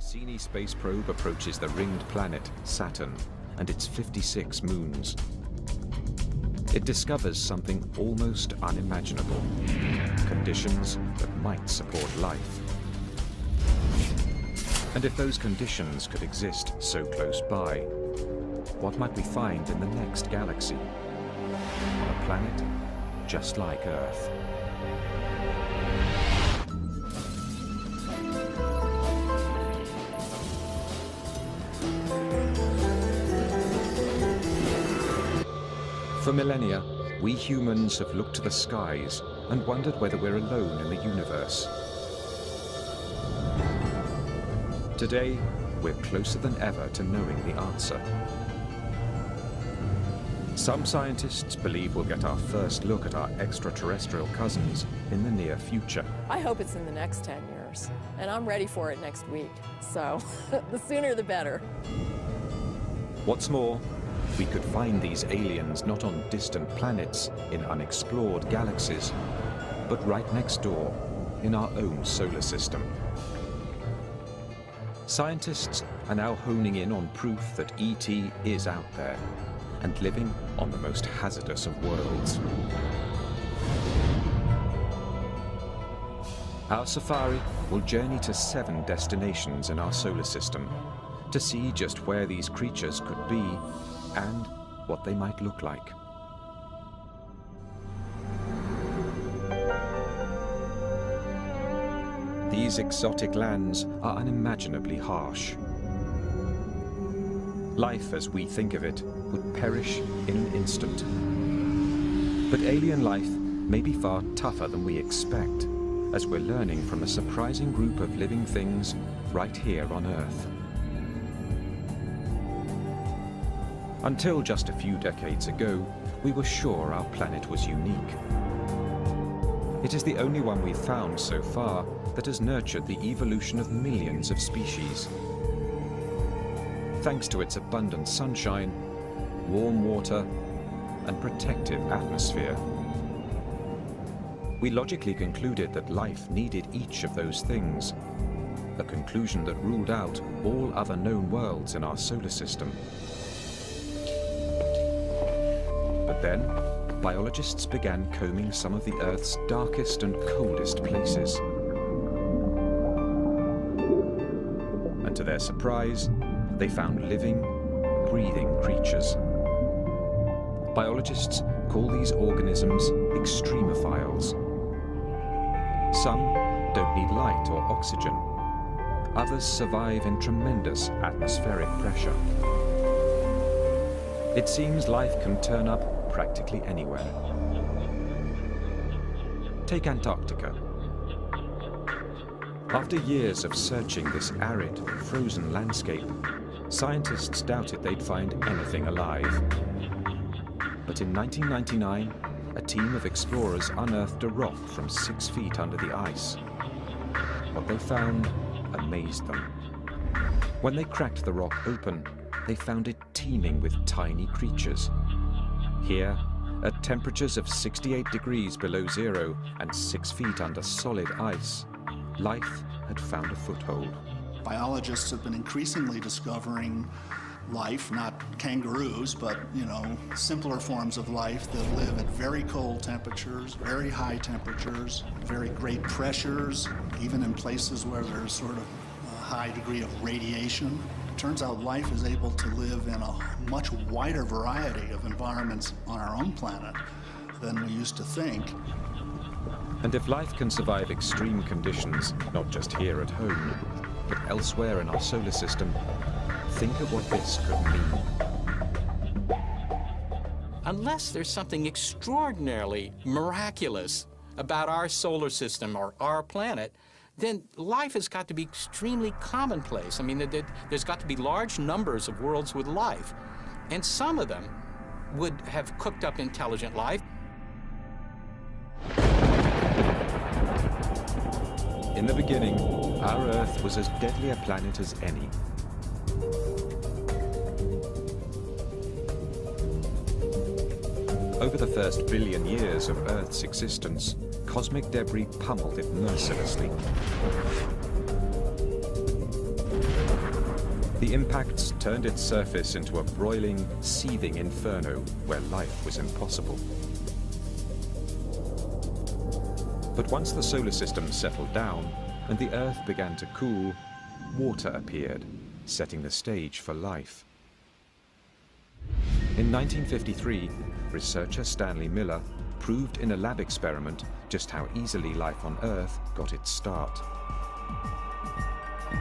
Cassini space probe approaches the ringed planet, Saturn, and its 56 moons. It discovers something almost unimaginable, conditions that might support life. And if those conditions could exist so close by, what might we find in the next galaxy? On a planet just like Earth. For millennia, we humans have looked to the skies and wondered whether we're alone in the universe. Today, we're closer than ever to knowing the answer. Some scientists believe we'll get our first look at our extraterrestrial cousins in the near future. I hope it's in the next 10 years, and I'm ready for it next week. So the sooner the better. What's more, we could find these aliens not on distant planets in unexplored galaxies, but right next door in our own solar system. Scientists are now honing in on proof that ET is out there and living on the most hazardous of worlds. Our safari will journey to 7 destinations in our solar system to see just where these creatures could be and what they might look like. These exotic lands are unimaginably harsh. Life as we think of it would perish in an instant. But alien life may be far tougher than we expect, as we're learning from a surprising group of living things right here on Earth. Until just a few decades ago, we were sure our planet was unique. It is the only one we've found so far that has nurtured the evolution of millions of species. Thanks to its abundant sunshine, warm water, and protective atmosphere. We logically concluded that life needed each of those things, a conclusion that ruled out all other known worlds in our solar system. But then, biologists began combing some of the Earth's darkest and coldest places. And to their surprise, they found living, breathing creatures. Biologists call these organisms extremophiles. Some don't need light or oxygen. Others survive in tremendous atmospheric pressure. It seems life can turn up practically anywhere. Take Antarctica. After years of searching this arid, frozen landscape, scientists doubted they'd find anything alive. But in 1999, a team of explorers unearthed a rock from 6 feet under the ice. What they found amazed them. When they cracked the rock open, they found it teeming with tiny creatures. Here, at temperatures of 68 degrees below zero and 6 feet under solid ice, life had found a foothold. Biologists have been increasingly discovering life, not kangaroos, but, simpler forms of life that live at very cold temperatures, very high temperatures, very great pressures, even in places where there's sort of a high degree of radiation. It turns out life is able to live in a much wider variety of environments on our own planet than we used to think. And if life can survive extreme conditions, not just here at home, but elsewhere in our solar system, think of what this could mean. Unless there's something extraordinarily miraculous about our solar system or our planet, then life has got to be extremely commonplace. I mean, there's got to be large numbers of worlds with life, and some of them would have cooked up intelligent life. In the beginning, our Earth was as deadly a planet as any. Over the first billion years of Earth's existence, cosmic debris pummeled it mercilessly. The impacts turned its surface into a broiling, seething inferno where life was impossible. But once the solar system settled down and the Earth began to cool, water appeared, setting the stage for life. In 1953, researcher Stanley Miller proved in a lab experiment just how easily life on Earth got its start.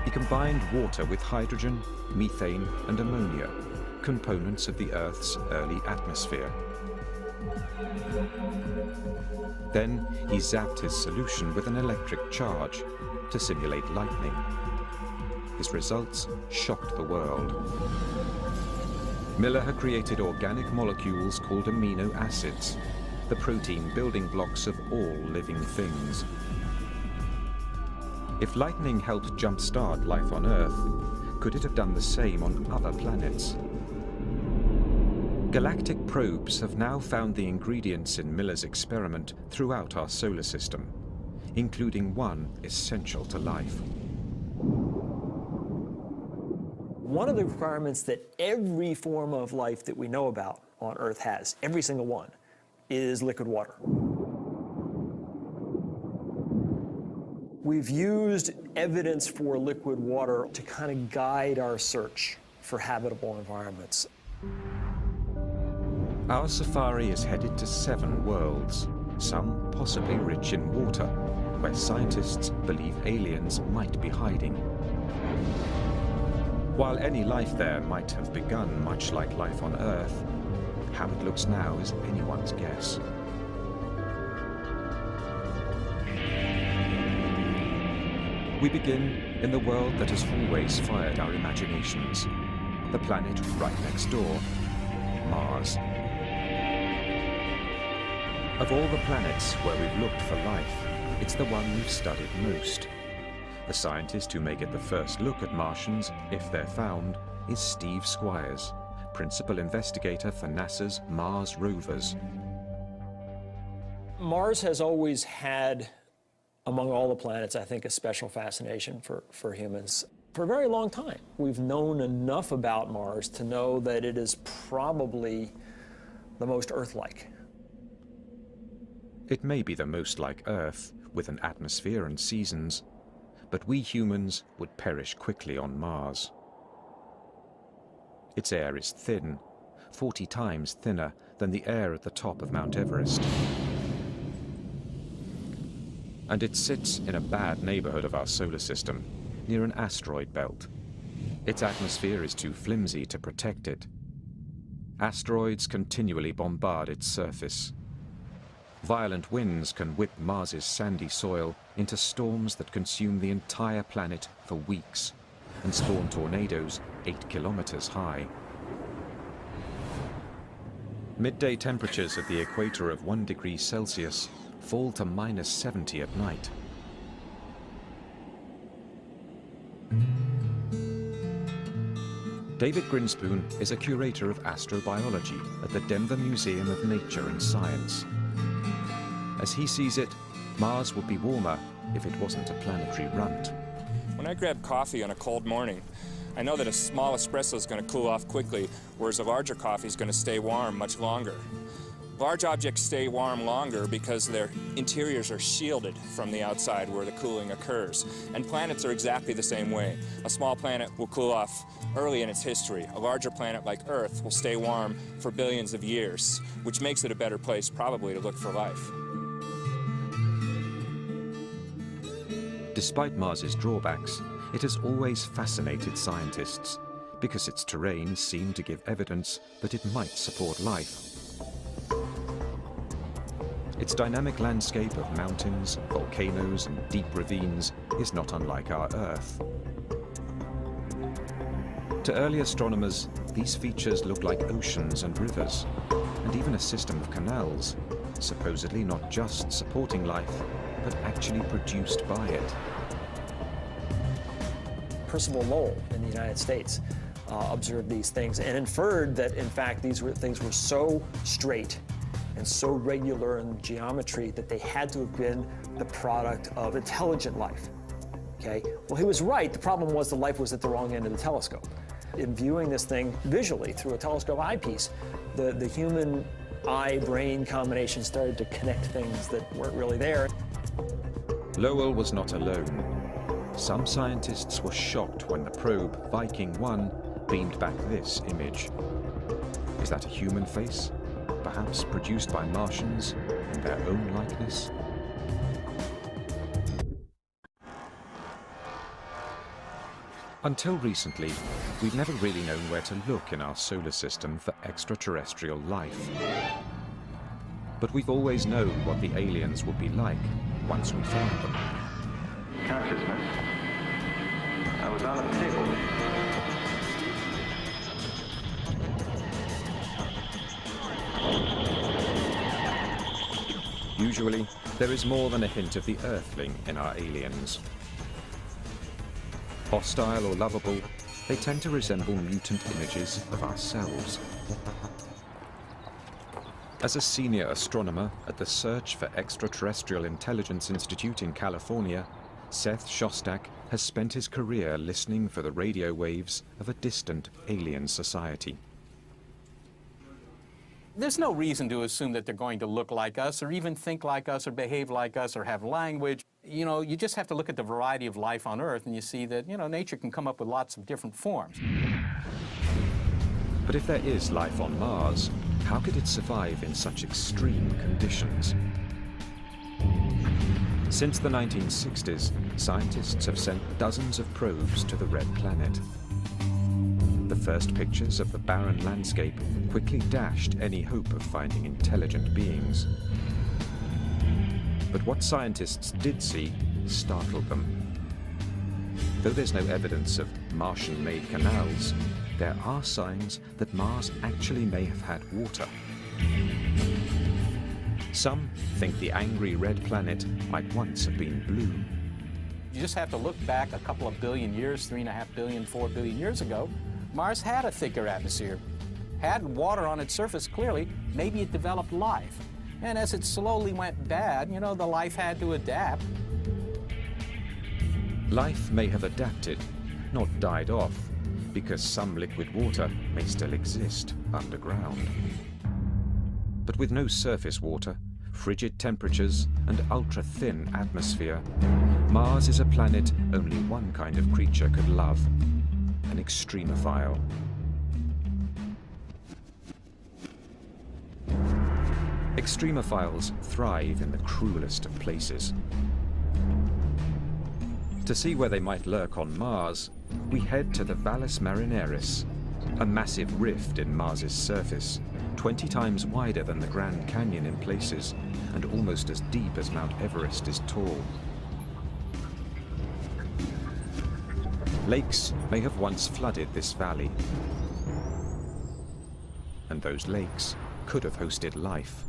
He combined water with hydrogen, methane, and ammonia, components of the Earth's early atmosphere. Then he zapped his solution with an electric charge to simulate lightning. His results shocked the world. Miller had created organic molecules called amino acids, the protein building blocks of all living things. If lightning helped jumpstart life on Earth, could it have done the same on other planets? Galactic probes have now found the ingredients in Miller's experiment throughout our solar system, including one essential to life. One of the requirements that every form of life that we know about on Earth has, every single one, is liquid water. We've used evidence for liquid water to kind of guide our search for habitable environments. Our safari is headed to 7 worlds, some possibly rich in water, where scientists believe aliens might be hiding. While any life there might have begun much like life on Earth, how it looks now is anyone's guess. We begin in the world that has always fired our imaginations, the planet right next door, Mars. Of all the planets where we've looked for life, it's the one we've studied most. The scientist who may get the first look at Martians, if they're found, is Steve Squyres, principal investigator for NASA's Mars rovers. Mars has always had, among all the planets, I think, a special fascination for humans. For a very long time, we've known enough about Mars to know that it is probably the most Earth-like. It may be the most like Earth, with an atmosphere and seasons, but we humans would perish quickly on Mars. Its air is thin, 40 times thinner than the air at the top of Mount Everest. And it sits in a bad neighborhood of our solar system, near an asteroid belt. Its atmosphere is too flimsy to protect it. Asteroids continually bombard its surface. Violent winds can whip Mars's sandy soil into storms that consume the entire planet for weeks and spawn tornadoes 8 kilometers high. Midday temperatures at the equator of 1 degree Celsius fall to -70 at night. David Grinspoon is a curator of astrobiology at the Denver Museum of Nature and Science. As he sees it, Mars would be warmer if it wasn't a planetary runt. When I grab coffee on a cold morning, I know that a small espresso is going to cool off quickly, whereas a larger coffee is going to stay warm much longer. Large objects stay warm longer because their interiors are shielded from the outside where the cooling occurs. And planets are exactly the same way. A small planet will cool off early in its history. A larger planet like Earth will stay warm for billions of years, which makes it a better place probably to look for life. Despite Mars's drawbacks, it has always fascinated scientists because its terrain seemed to give evidence that it might support life. Its dynamic landscape of mountains, volcanoes, and deep ravines is not unlike our Earth. To early astronomers, these features look like oceans and rivers, and even a system of canals, supposedly not just supporting life, but actually produced by it. Percival Lowell in the United States observed these things and inferred that, in fact, these things were so straight and so regular in geometry that they had to have been the product of intelligent life. okay? Well, he was right. The problem was the life was at the wrong end of the telescope. In viewing this thing visually through a telescope eyepiece, the human eye-brain combination started to connect things that weren't really there. Lowell was not alone. Some scientists were shocked when the probe Viking 1 beamed back this image. Is that a human face? Perhaps produced by Martians in their own likeness? Until recently, we've never really known where to look in our solar system for extraterrestrial life. But we've always known what the aliens would be like once we found them. Consciousness. I was on a table. Usually, there is more than a hint of the Earthling in our aliens. Hostile or lovable, they tend to resemble mutant images of ourselves. As a senior astronomer at the Search for Extraterrestrial Intelligence Institute in California, Seth Shostak has spent his career listening for the radio waves of a distant alien society. There's no reason to assume that they're going to look like us or even think like us or behave like us or have language. You know, you just have to look at the variety of life on Earth and you see that, you know, nature can come up with lots of different forms. But if there is life on Mars, how could it survive in such extreme conditions? Since the 1960s, scientists have sent dozens of probes to the Red Planet. The first pictures of the barren landscape quickly dashed any hope of finding intelligent beings. But what scientists did see startled them. Though there's no evidence of Martian-made canals, there are signs that Mars actually may have had water. Some think the angry red planet might once have been blue. You just have to look back a couple of billion years, 3.5 billion, 4 billion years ago. Mars had a thicker atmosphere, had water on its surface clearly, maybe it developed life. And as it slowly went bad, you know, the life had to adapt. Life may have adapted, not died off, because some liquid water may still exist underground. But with no surface water, frigid temperatures, and ultra-thin atmosphere, Mars is a planet only one kind of creature could love, an extremophile. Extremophiles thrive in the cruelest of places. To see where they might lurk on Mars, we head to the Valles Marineris, a massive rift in Mars's surface, 20 times wider than the Grand Canyon in places, and almost as deep as Mount Everest is tall. Lakes may have once flooded this valley, and those lakes could have hosted life.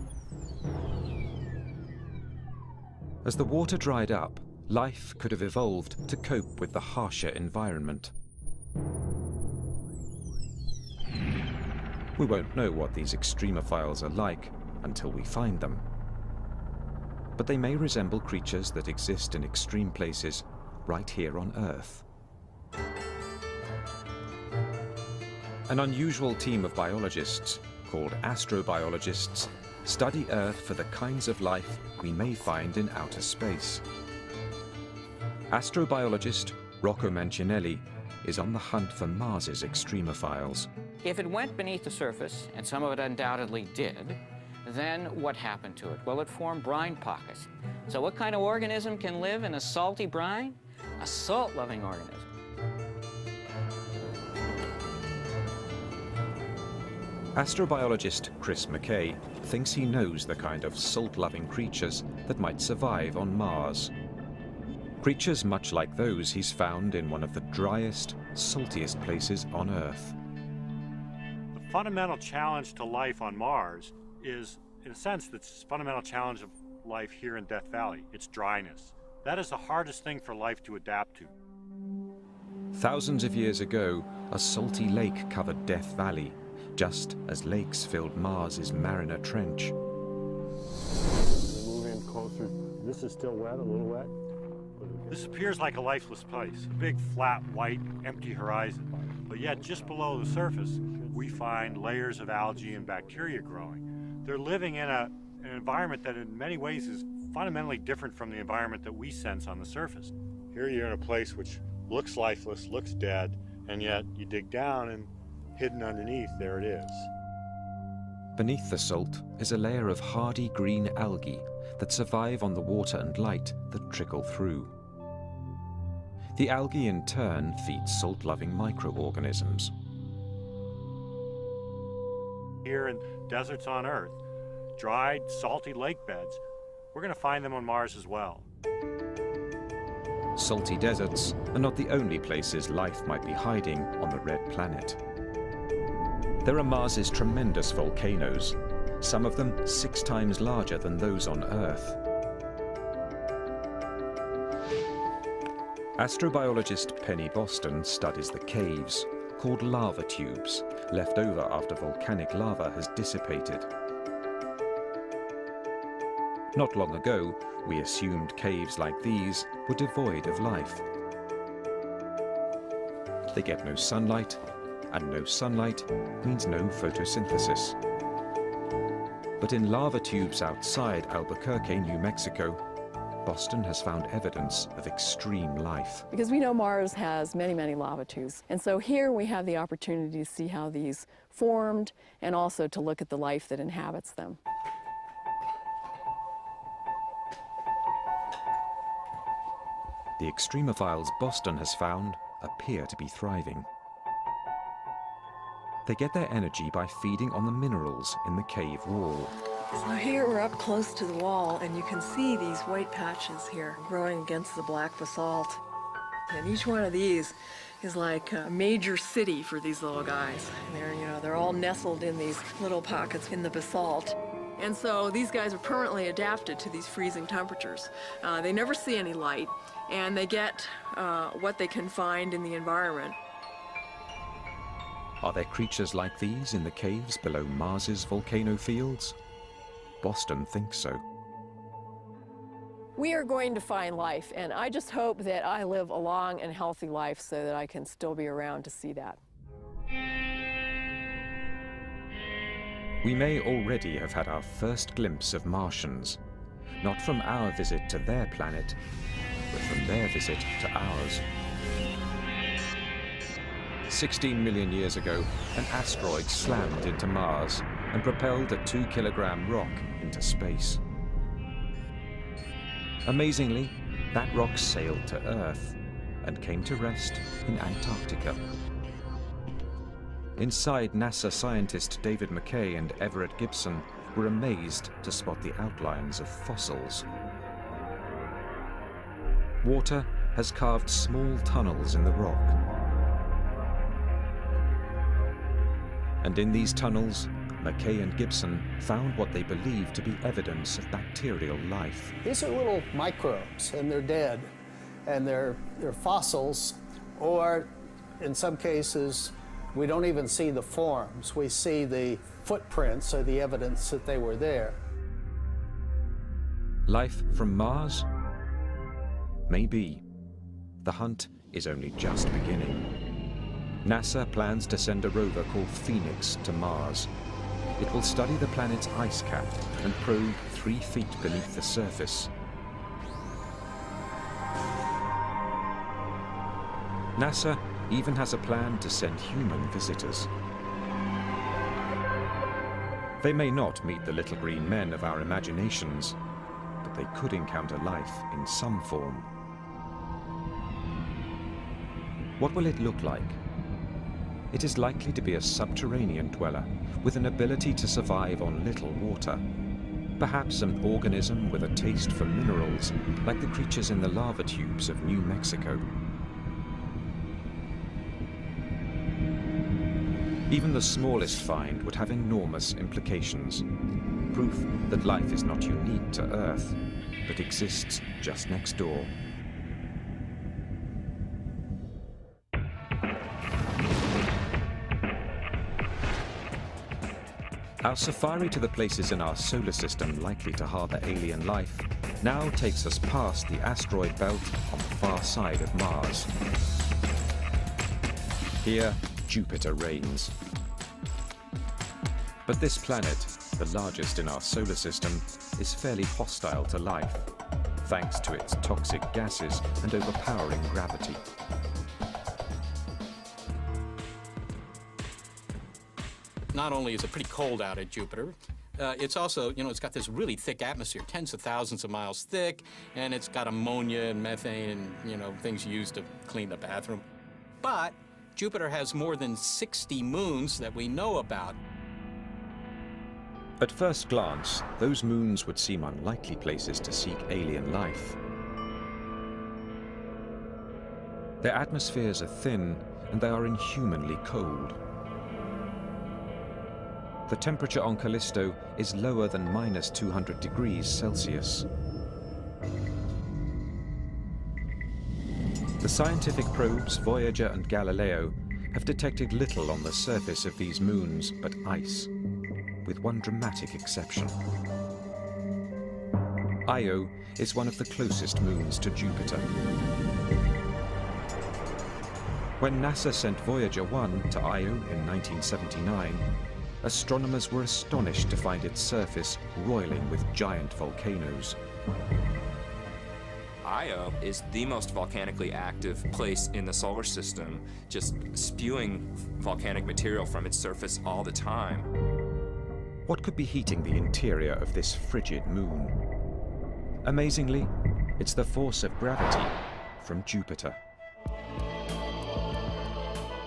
As the water dried up, life could have evolved to cope with the harsher environment. We won't know what these extremophiles are like until we find them. But they may resemble creatures that exist in extreme places right here on Earth. An unusual team of biologists, called astrobiologists, study Earth for the kinds of life we may find in outer space. Astrobiologist Rocco Mancinelli is on the hunt for Mars's extremophiles. If it went beneath the surface, and some of it undoubtedly did, then what happened to it? Well, it formed brine pockets. So what kind of organism can live in a salty brine? A salt-loving organism. Astrobiologist Chris McKay thinks he knows the kind of salt-loving creatures that might survive on Mars. Creatures much like those he's found in one of the driest, saltiest places on Earth. The fundamental challenge to life on Mars is, in a sense, the fundamental challenge of life here in Death Valley. It's dryness. That is the hardest thing for life to adapt to. Thousands of years ago, a salty lake covered Death Valley, just as lakes filled Mars's Mariner Trench. Move in closer. This is still wet, a little wet. This appears like a lifeless place, a big, flat, white, empty horizon. But yet, just below the surface, we find layers of algae and bacteria growing. They're living in an environment that in many ways is fundamentally different from the environment that we sense on the surface. Here you're in a place which looks lifeless, looks dead, and yet you dig down and hidden underneath, there it is. Beneath the salt is a layer of hardy green algae that survive on the water and light that trickle through. The algae in turn feeds salt-loving microorganisms. Here in deserts on Earth, dried, salty lake beds, we're going to find them on Mars as well. Salty deserts are not the only places life might be hiding on the red planet. There are Mars's tremendous volcanoes, some of them 6 times larger than those on Earth. Astrobiologist Penny Boston studies the caves, called lava tubes, left over after volcanic lava has dissipated. Not long ago, we assumed caves like these were devoid of life. They get no sunlight, and no sunlight means no photosynthesis. But in lava tubes outside Albuquerque, New Mexico, Boston has found evidence of extreme life. Because we know Mars has many, many lava tubes. And so here we have the opportunity to see how these formed and also to look at the life that inhabits them. The extremophiles Boston has found appear to be thriving. They get their energy by feeding on the minerals in the cave wall. So here we're up close to the wall, and you can see these white patches here growing against the black basalt. And each one of these is like a major city for these little guys. And they're all nestled in these little pockets in the basalt. And so these guys are permanently adapted to these freezing temperatures. They never see any light, and they get what they can find in the environment. Are there creatures like these in the caves below Mars's volcano fields? Boston thinks so. We are going to find life, and I just hope that I live a long and healthy life so that I can still be around to see that. We may already have had our first glimpse of Martians, not from our visit to their planet, but from their visit to ours. 16 million years ago, an asteroid slammed into Mars and propelled a 2-kilogram rock into space. Amazingly, that rock sailed to Earth and came to rest in Antarctica. Inside, NASA scientist David McKay and Everett Gibson were amazed to spot the outlines of fossils. Water has carved small tunnels in the rock. And in these tunnels, McKay and Gibson found what they believed to be evidence of bacterial life. These are little microbes, and they're dead, and they're fossils, or in some cases, we don't even see the forms. We see the footprints or the evidence that they were there. Life from Mars? Maybe. The hunt is only just beginning. NASA plans to send a rover called Phoenix to Mars. It will study the planet's ice cap and probe 3 feet beneath the surface. NASA even has a plan to send human visitors. They may not meet the little green men of our imaginations, but they could encounter life in some form. What will it look like? It is likely to be a subterranean dweller with an ability to survive on little water. Perhaps an organism with a taste for minerals, like the creatures in the lava tubes of New Mexico. Even the smallest find would have enormous implications. Proof that life is not unique to Earth, but exists just next door. Our safari to the places in our solar system likely to harbor alien life now takes us past the asteroid belt on the far side of Mars. Here, Jupiter reigns. But this planet, the largest in our solar system, is fairly hostile to life, thanks to its toxic gases and overpowering gravity. Not only is it pretty cold out at Jupiter, it's also, it's got this really thick atmosphere, tens of thousands of miles thick, and it's got ammonia and methane and, things used to clean the bathroom. But Jupiter has more than 60 moons that we know about. At first glance, those moons would seem unlikely places to seek alien life. Their atmospheres are thin, and they are inhumanly cold. The temperature on Callisto is lower than -200 degrees Celsius. The scientific probes Voyager and Galileo have detected little on the surface of these moons but ice, with one dramatic exception. Io is one of the closest moons to Jupiter. When NASA sent Voyager 1 to Io in 1979, astronomers were astonished to find its surface roiling with giant volcanoes. Io is the most volcanically active place in the solar system, just spewing volcanic material from its surface all the time. What could be heating the interior of this frigid moon? Amazingly, it's the force of gravity from Jupiter.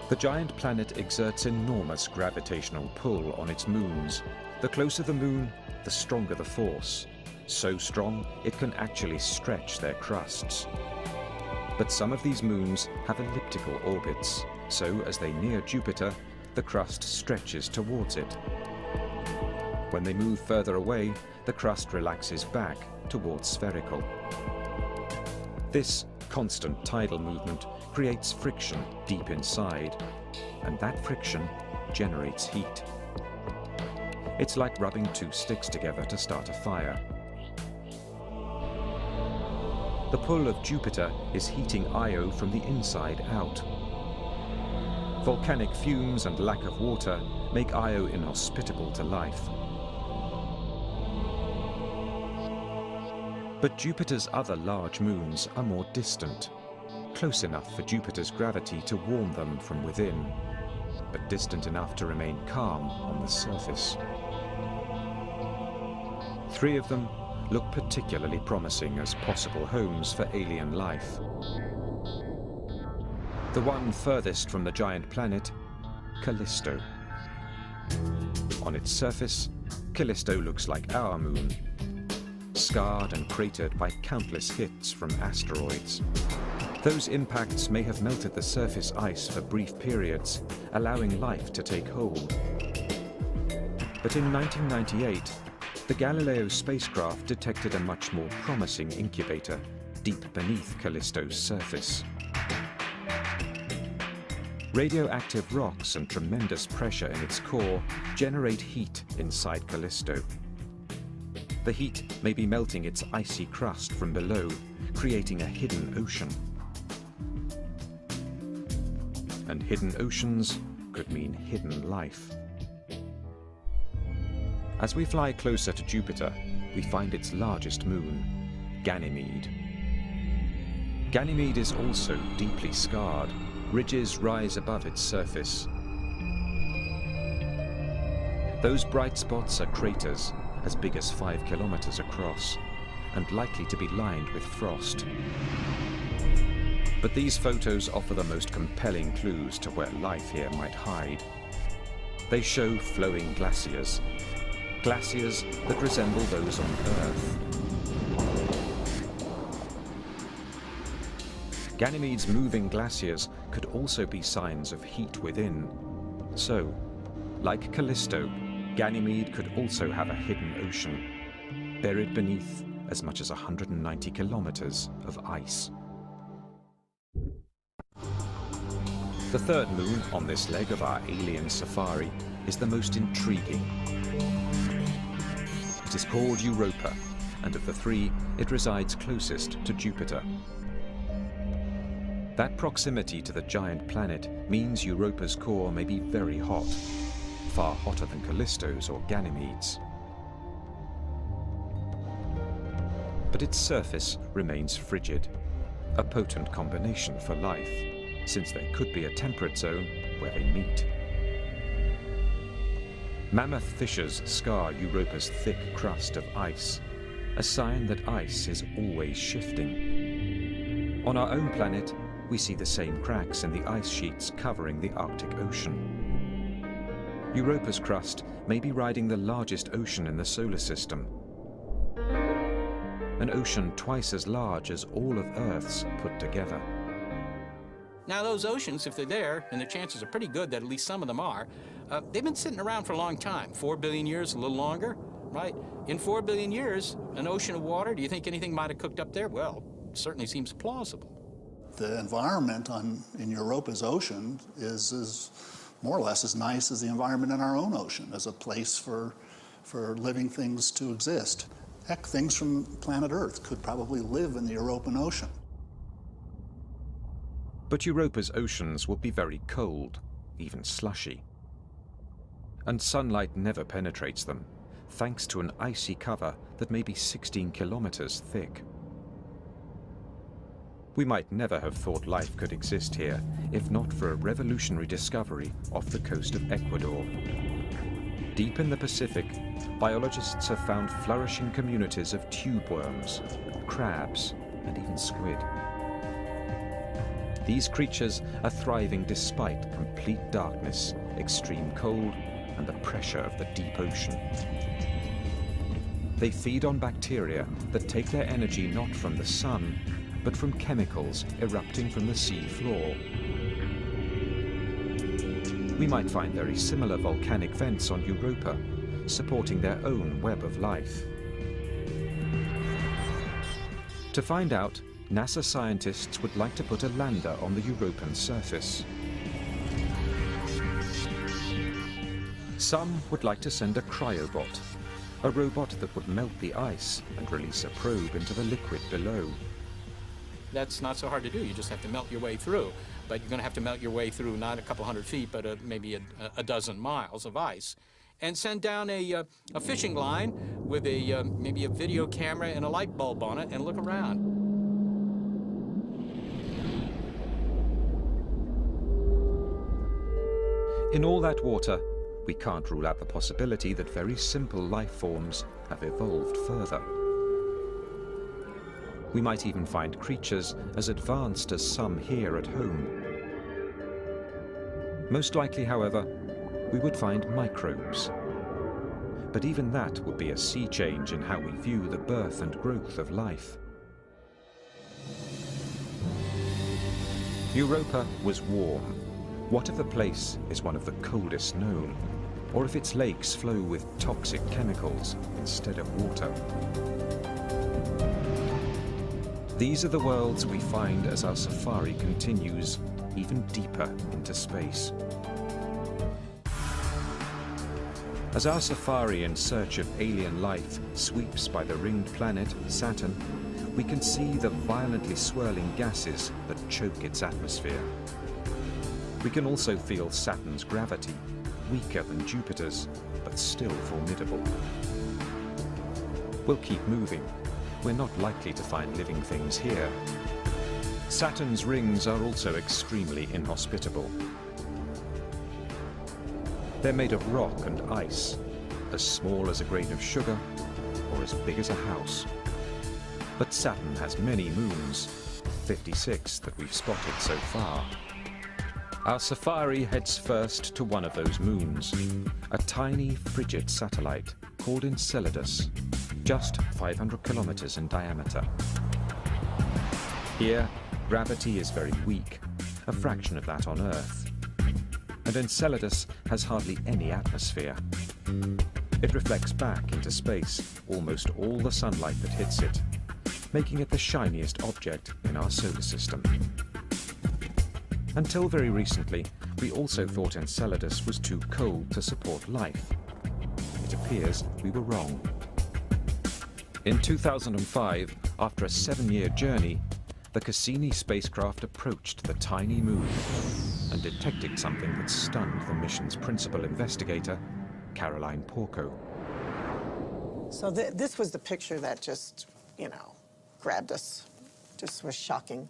The giant planet exerts enormous gravitational pull on its moons. The closer the moon, the stronger the force. So strong, it can actually stretch their crusts. But some of these moons have elliptical orbits, so as they near Jupiter, the crust stretches towards it. When they move further away, the crust relaxes back towards spherical. This constant tidal movement creates friction deep inside, and that friction generates heat. It's like rubbing two sticks together to start a fire. The pull of Jupiter is heating Io from the inside out. Volcanic fumes and lack of water make Io inhospitable to life. But Jupiter's other large moons are more distant, close enough for Jupiter's gravity to warm them from within, but distant enough to remain calm on the surface. 3 of them look particularly promising as possible homes for alien life. The one furthest from the giant planet, Callisto. On its surface, Callisto looks like our moon, scarred and cratered by countless hits from asteroids. Those impacts may have melted the surface ice for brief periods, allowing life to take hold. But in 1998, the Galileo spacecraft detected a much more promising incubator deep beneath Callisto's surface. Radioactive rocks and tremendous pressure in its core generate heat inside Callisto. The heat may be melting its icy crust from below, creating a hidden ocean. And hidden oceans could mean hidden life. As we fly closer to Jupiter, we find its largest moon, Ganymede. Ganymede is also deeply scarred. Ridges rise above its surface. Those bright spots are craters as big as 5 kilometers across and likely to be lined with frost. But these photos offer the most compelling clues to where life here might hide. They show flowing glaciers, glaciers that resemble those on Earth. Ganymede's moving glaciers could also be signs of heat within. So, like Callisto, Ganymede could also have a hidden ocean, buried beneath as much as 190 kilometers of ice. The third moon on this leg of our alien safari is the most intriguing. It is called Europa, and of the three, it resides closest to Jupiter. That proximity to the giant planet means Europa's core may be very hot, far hotter than Callisto's or Ganymede's. But its surface remains frigid, a potent combination for life, since there could be a temperate zone where they meet. Mammoth fissures scar Europa's thick crust of ice, a sign that ice is always shifting. On our own planet, we see the same cracks in the ice sheets covering the Arctic Ocean. Europa's crust may be riding the largest ocean in the solar system, an ocean twice as large as all of Earth's put together. Now, those oceans, if they're there, and the chances are pretty good that at least some of them are, they've been sitting around for a long time, 4 billion years, a little longer, right? In 4 billion years, an ocean of water, do you think anything might have cooked up there? Well, it certainly seems plausible. The environment in Europa's ocean is more or less as nice as the environment in our own ocean, as a place for living things to exist. Heck, things from planet Earth could probably live in the European Ocean. But Europa's oceans will be very cold, even slushy. And sunlight never penetrates them, thanks to an icy cover that may be 16 kilometers thick. We might never have thought life could exist here if not for a revolutionary discovery off the coast of Ecuador. Deep in the Pacific, biologists have found flourishing communities of tube worms, crabs, and even squid. These creatures are thriving despite complete darkness, extreme cold, and the pressure of the deep ocean. They feed on bacteria that take their energy not from the sun, but from chemicals erupting from the sea floor. We might find very similar volcanic vents on Europa, supporting their own web of life. To find out, NASA scientists would like to put a lander on the European surface. Some would like to send a cryobot, a robot that would melt the ice and release a probe into the liquid below. That's not so hard to do. You just have to melt your way through. But you're going to have to melt your way through not a couple hundred feet, but maybe a dozen miles of ice. And send down a fishing line with maybe a video camera and a light bulb on it and look around. In all that water, we can't rule out the possibility that very simple life forms have evolved further. We might even find creatures as advanced as some here at home. Most likely, however, we would find microbes. But even that would be a sea change in how we view the birth and growth of life. Europa was warm. What if a place is one of the coldest known? Or if its lakes flow with toxic chemicals instead of water? These are the worlds we find as our safari continues even deeper into space. As our safari in search of alien life sweeps by the ringed planet Saturn, we can see the violently swirling gases that choke its atmosphere. We can also feel Saturn's gravity, weaker than Jupiter's, but still formidable. We'll keep moving. We're not likely to find living things here. Saturn's rings are also extremely inhospitable. They're made of rock and ice, as small as a grain of sugar or as big as a house. But Saturn has many moons, 56 that we've spotted so far. Our safari heads first to one of those moons, a tiny frigid satellite called Enceladus, just 500 kilometers in diameter. Here, gravity is very weak, a fraction of that on Earth. And Enceladus has hardly any atmosphere. It reflects back into space almost all the sunlight that hits it, making it the shiniest object in our solar system. Until very recently, we also thought Enceladus was too cold to support life. It appears we were wrong. In 2005, after a 7-year journey, the Cassini spacecraft approached the tiny moon and detected something that stunned the mission's principal investigator, Caroline Porco. So this was the picture that just, grabbed us. Just was shocking.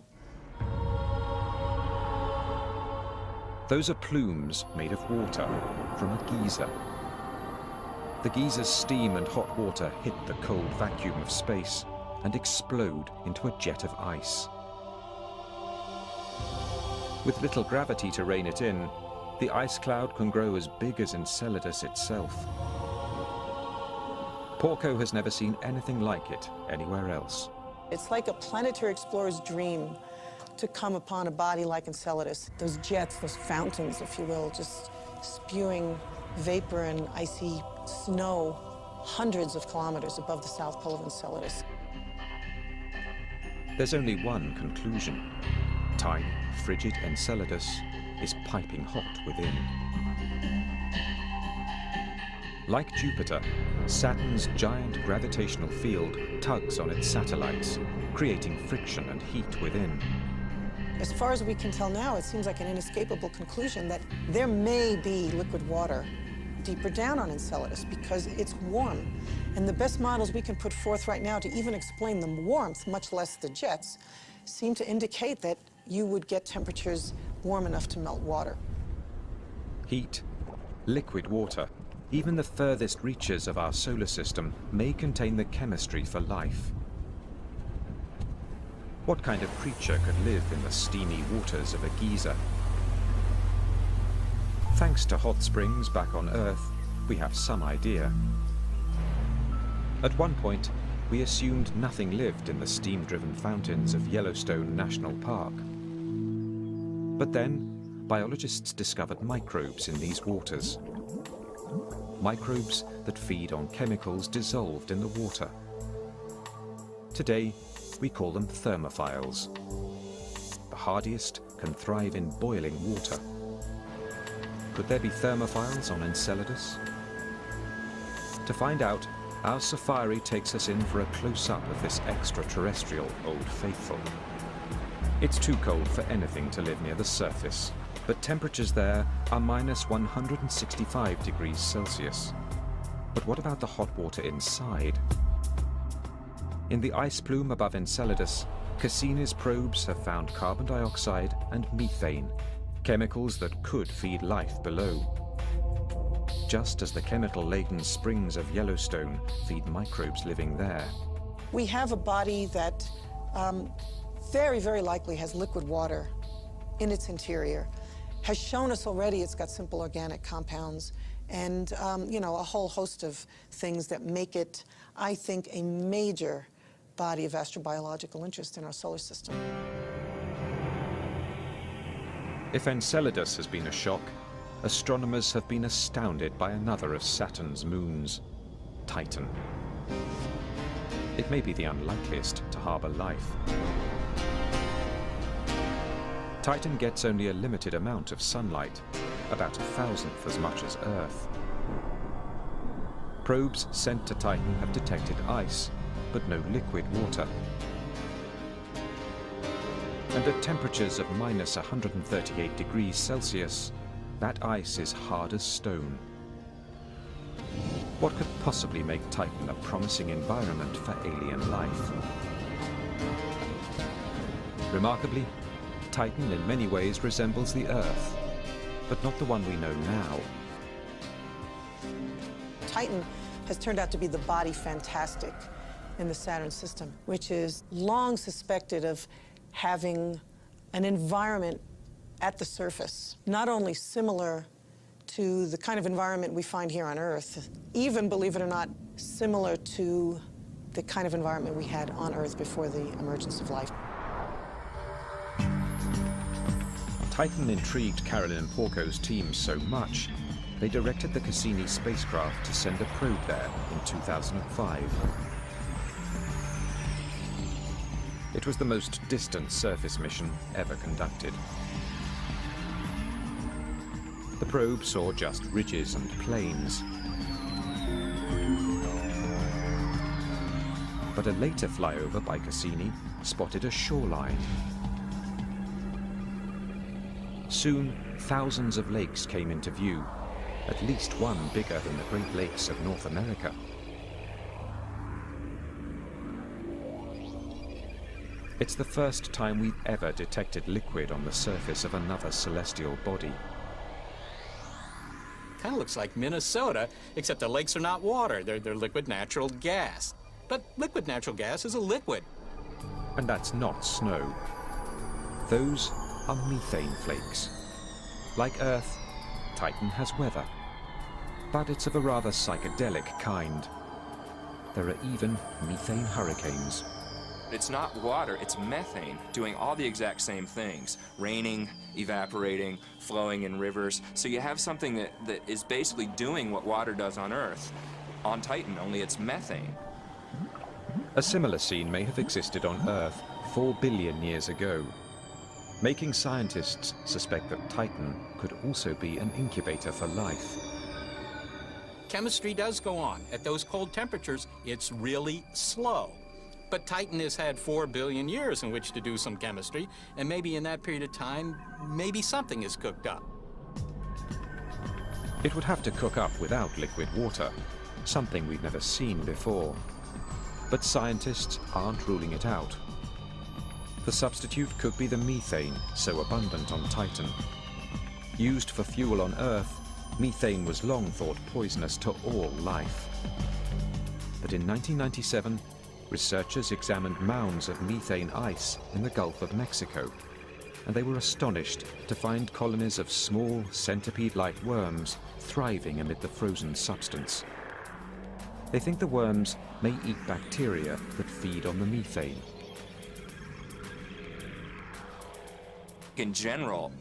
Those are plumes made of water from a geyser. The geyser's steam and hot water hit the cold vacuum of space and explode into a jet of ice. With little gravity to rein it in, the ice cloud can grow as big as Enceladus itself. Porco has never seen anything like it anywhere else. It's like a planetary explorer's dream to come upon a body like Enceladus. Those jets, those fountains, if you will, just spewing vapor and icy snow hundreds of kilometers above the south pole of Enceladus. There's only one conclusion. Tiny, frigid Enceladus is piping hot within. Like Jupiter, Saturn's giant gravitational field tugs on its satellites, creating friction and heat within. As far as we can tell now, it seems like an inescapable conclusion that there may be liquid water deeper down on Enceladus because it's warm. And the best models we can put forth right now to even explain the warmth, much less the jets, seem to indicate that you would get temperatures warm enough to melt water. Heat, liquid water, even the furthest reaches of our solar system may contain the chemistry for life. What kind of creature could live in the steamy waters of a geyser? Thanks to hot springs back on Earth, we have some idea. At one point, we assumed nothing lived in the steam-driven fountains of Yellowstone National Park. But then, biologists discovered microbes in these waters. Microbes that feed on chemicals dissolved in the water. Today, we call them thermophiles. The hardiest can thrive in boiling water. Could there be thermophiles on Enceladus? To find out, our safari takes us in for a close-up of this extraterrestrial Old Faithful. It's too cold for anything to live near the surface, but temperatures there are minus 165 degrees Celsius. But what about the hot water inside? In the ice plume above Enceladus, Cassini's probes have found carbon dioxide and methane, chemicals that could feed life below. Just as the chemical-laden springs of Yellowstone feed microbes living there. We have a body that very, very likely has liquid water in its interior, has shown us already it's got simple organic compounds and, a whole host of things that make it, I think, a major body of astrobiological interest in our solar system. If Enceladus has been a shock, astronomers have been astounded by another of Saturn's moons, Titan. It may be the unlikeliest to harbor life. Titan gets only a limited amount of sunlight, about 1,000th as much as Earth. Probes sent to Titan have detected ice, but no liquid water. And at temperatures of minus 138 degrees Celsius, that ice is hard as stone. What could possibly make Titan a promising environment for alien life? Remarkably, Titan in many ways resembles the Earth, but not the one we know now. Titan has turned out to be the body fantastic in the Saturn system, which is long suspected of having an environment at the surface, not only similar to the kind of environment we find here on Earth, even, believe it or not, similar to the kind of environment we had on Earth before the emergence of life. Titan intrigued Caroline Porco's team so much, they directed the Cassini spacecraft to send a probe there in 2005. It was the most distant surface mission ever conducted. The probe saw just ridges and plains. But a later flyover by Cassini spotted a shoreline. Soon, thousands of lakes came into view, at least one bigger than the Great Lakes of North America. It's the first time we've ever detected liquid on the surface of another celestial body. Kind of looks like Minnesota, except the lakes are not water. They're liquid natural gas. But liquid natural gas is a liquid. And that's not snow. Those are methane flakes. Like Earth, Titan has weather. But it's of a rather psychedelic kind. There are even methane hurricanes. It's not water, it's methane, doing all the exact same things. Raining, evaporating, flowing in rivers. So you have something that is basically doing what water does on Earth. On Titan, only it's methane. A similar scene may have existed on Earth 4 billion years ago, making scientists suspect that Titan could also be an incubator for life. Chemistry does go on. At those cold temperatures, it's really slow. But Titan has had 4 billion years in which to do some chemistry, and maybe in that period of time, maybe something is cooked up. It would have to cook up without liquid water, something we've never seen before. But scientists aren't ruling it out. The substitute could be the methane, so abundant on Titan. Used for fuel on Earth, methane was long thought poisonous to all life. But in 1997, researchers examined mounds of methane ice in the Gulf of Mexico, and they were astonished to find colonies of small centipede-like worms thriving amid the frozen substance. They think the worms may eat bacteria that feed on the methane. In general,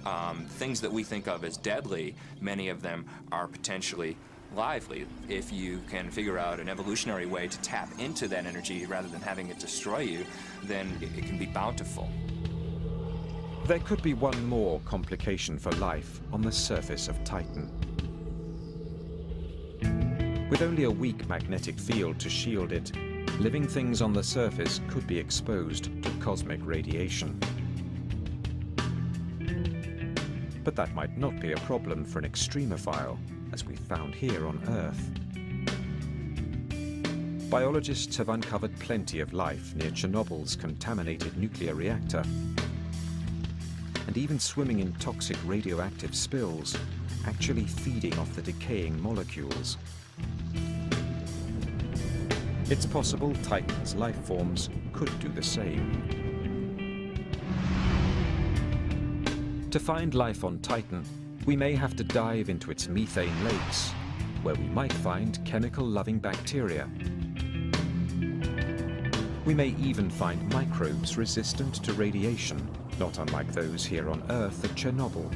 things that we think of as deadly, many of them are potentially lively if you can figure out an evolutionary way to tap into that energy rather than having it destroy you. Then it can be bountiful. There could be one more complication for life on the surface of Titan. With only a weak magnetic field to shield it, living things on the surface could be exposed to cosmic radiation. But that might not be a problem for an extremophile, as we found here on Earth. Biologists have uncovered plenty of life near Chernobyl's contaminated nuclear reactor, and even swimming in toxic radioactive spills, actually feeding off the decaying molecules. It's possible Titan's life forms could do the same. To find life on Titan, we may have to dive into its methane lakes, where we might find chemical-loving bacteria. We may even find microbes resistant to radiation, not unlike those here on Earth at Chernobyl,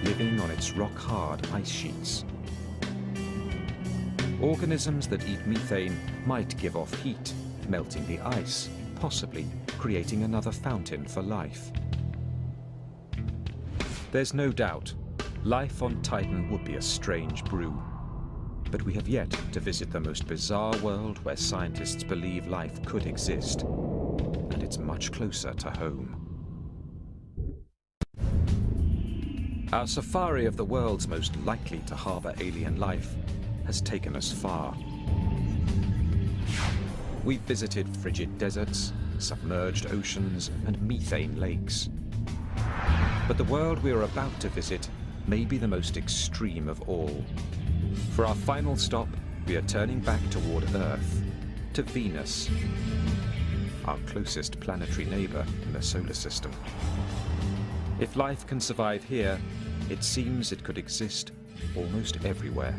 living on its rock-hard ice sheets. Organisms that eat methane might give off heat, melting the ice, possibly creating another fountain for life. There's no doubt, life on Titan would be a strange brew. But we have yet to visit the most bizarre world where scientists believe life could exist. And it's much closer to home. Our safari of the world's most likely to harbor alien life has taken us far. We've visited frigid deserts, submerged oceans, and methane lakes. But the world we are about to visit may be the most extreme of all. For our final stop, we are turning back toward Earth, to Venus, our closest planetary neighbor in the solar system. If life can survive here, it seems it could exist almost everywhere.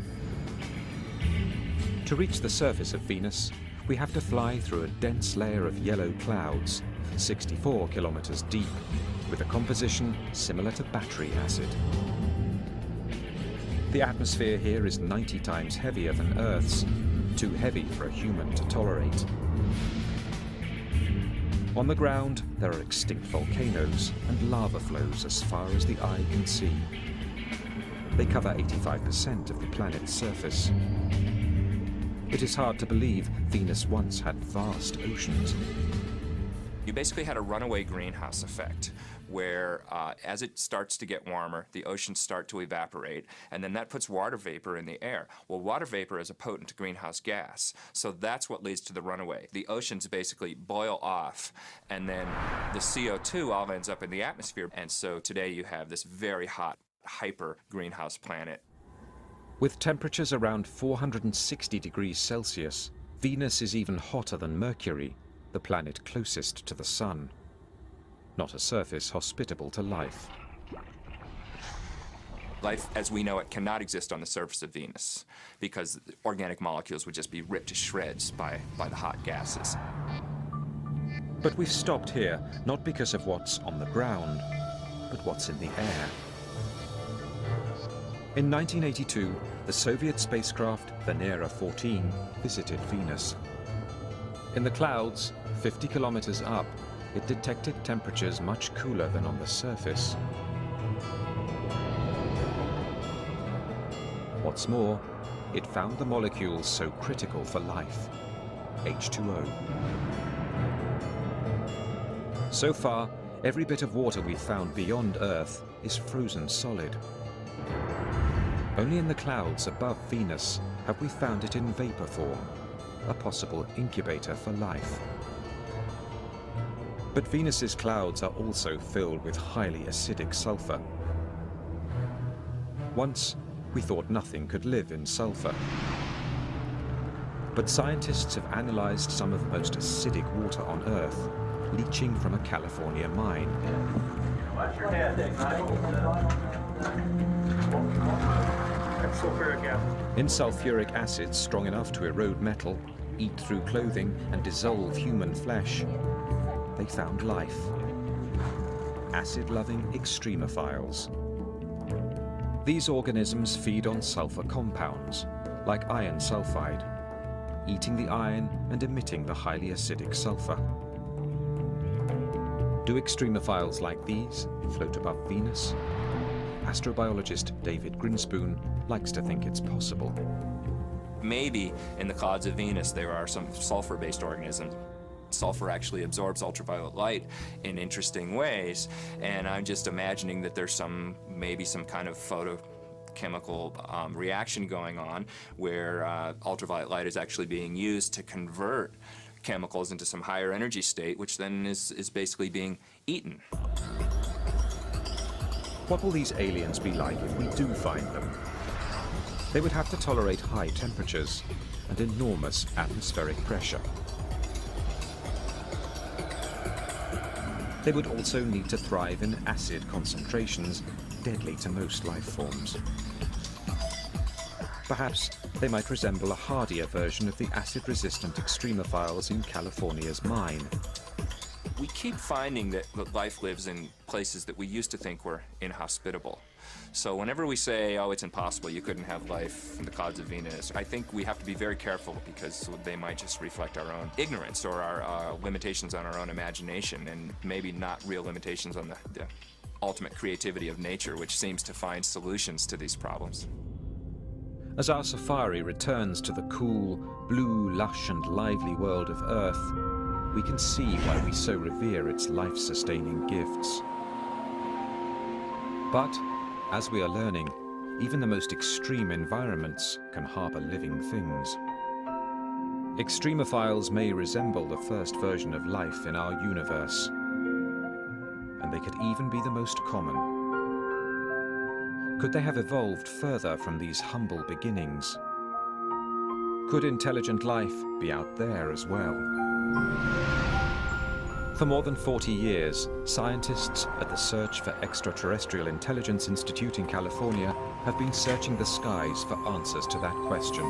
To reach the surface of Venus, we have to fly through a dense layer of yellow clouds, 64 kilometers deep, with a composition similar to battery acid. The atmosphere here is 90 times heavier than Earth's, too heavy for a human to tolerate. On the ground, there are extinct volcanoes and lava flows as far as the eye can see. They cover 85% of the planet's surface. It is hard to believe Venus once had vast oceans. You basically had a runaway greenhouse effect where as it starts to get warmer, the oceans start to evaporate, and then that puts water vapor in the air. Well, water vapor is a potent greenhouse gas, so that's what leads to the runaway. The oceans basically boil off, and then the CO2 all ends up in the atmosphere, and so today you have this very hot, hyper greenhouse planet. With temperatures around 460 degrees Celsius, Venus is even hotter than Mercury, the planet closest to the Sun. Not a surface hospitable to life. Life as we know it cannot exist on the surface of Venus because organic molecules would just be ripped to shreds by the hot gases. But we've stopped here, not because of what's on the ground, but what's in the air. In 1982, the Soviet spacecraft Venera 14 visited Venus. In the clouds, 50 kilometers up, it detected temperatures much cooler than on the surface. What's more, it found the molecules so critical for life, H2O. So far, every bit of water we've found beyond Earth is frozen solid. Only in the clouds above Venus have we found it in vapor form, a possible incubator for life. But Venus's clouds are also filled with highly acidic sulfur. Once, we thought nothing could live in sulfur. But scientists have analyzed some of the most acidic water on Earth, leaching from a California mine. Watch your head, That's sulfuric acid. In sulfuric acid strong enough to erode metal, eat through clothing, and dissolve human flesh, they found life. Acid-loving extremophiles. These organisms feed on sulfur compounds, like iron sulfide, eating the iron and emitting the highly acidic sulfur. Do extremophiles like these float above Venus? Astrobiologist David Grinspoon likes to think it's possible. Maybe in the clouds of Venus there are some sulfur-based organisms. Sulfur actually absorbs ultraviolet light in interesting ways, and I'm just imagining that there's maybe some kind of photochemical reaction going on where ultraviolet light is actually being used to convert chemicals into some higher energy state, which then is basically being eaten. What will these aliens be like if we do find them? They would have to tolerate high temperatures and enormous atmospheric pressure. They would also need to thrive in acid concentrations deadly to most life forms. Perhaps they might resemble a hardier version of the acid-resistant extremophiles in California's mine. We keep finding that life lives in places that we used to think were inhospitable. So whenever we say, oh, it's impossible, you couldn't have life in the clouds of Venus, I think we have to be very careful because they might just reflect our own ignorance or our limitations on our own imagination, and maybe not real limitations on the ultimate creativity of nature, which seems to find solutions to these problems. As our safari returns to the cool, blue, lush and lively world of Earth, we can see why we so revere its life-sustaining gifts. But, as we are learning, even the most extreme environments can harbor living things. Extremophiles may resemble the first version of life in our universe, and they could even be the most common. Could they have evolved further from these humble beginnings? Could intelligent life be out there as well? For more than 40 years, scientists at the Search for Extraterrestrial Intelligence Institute in California have been searching the skies for answers to that question.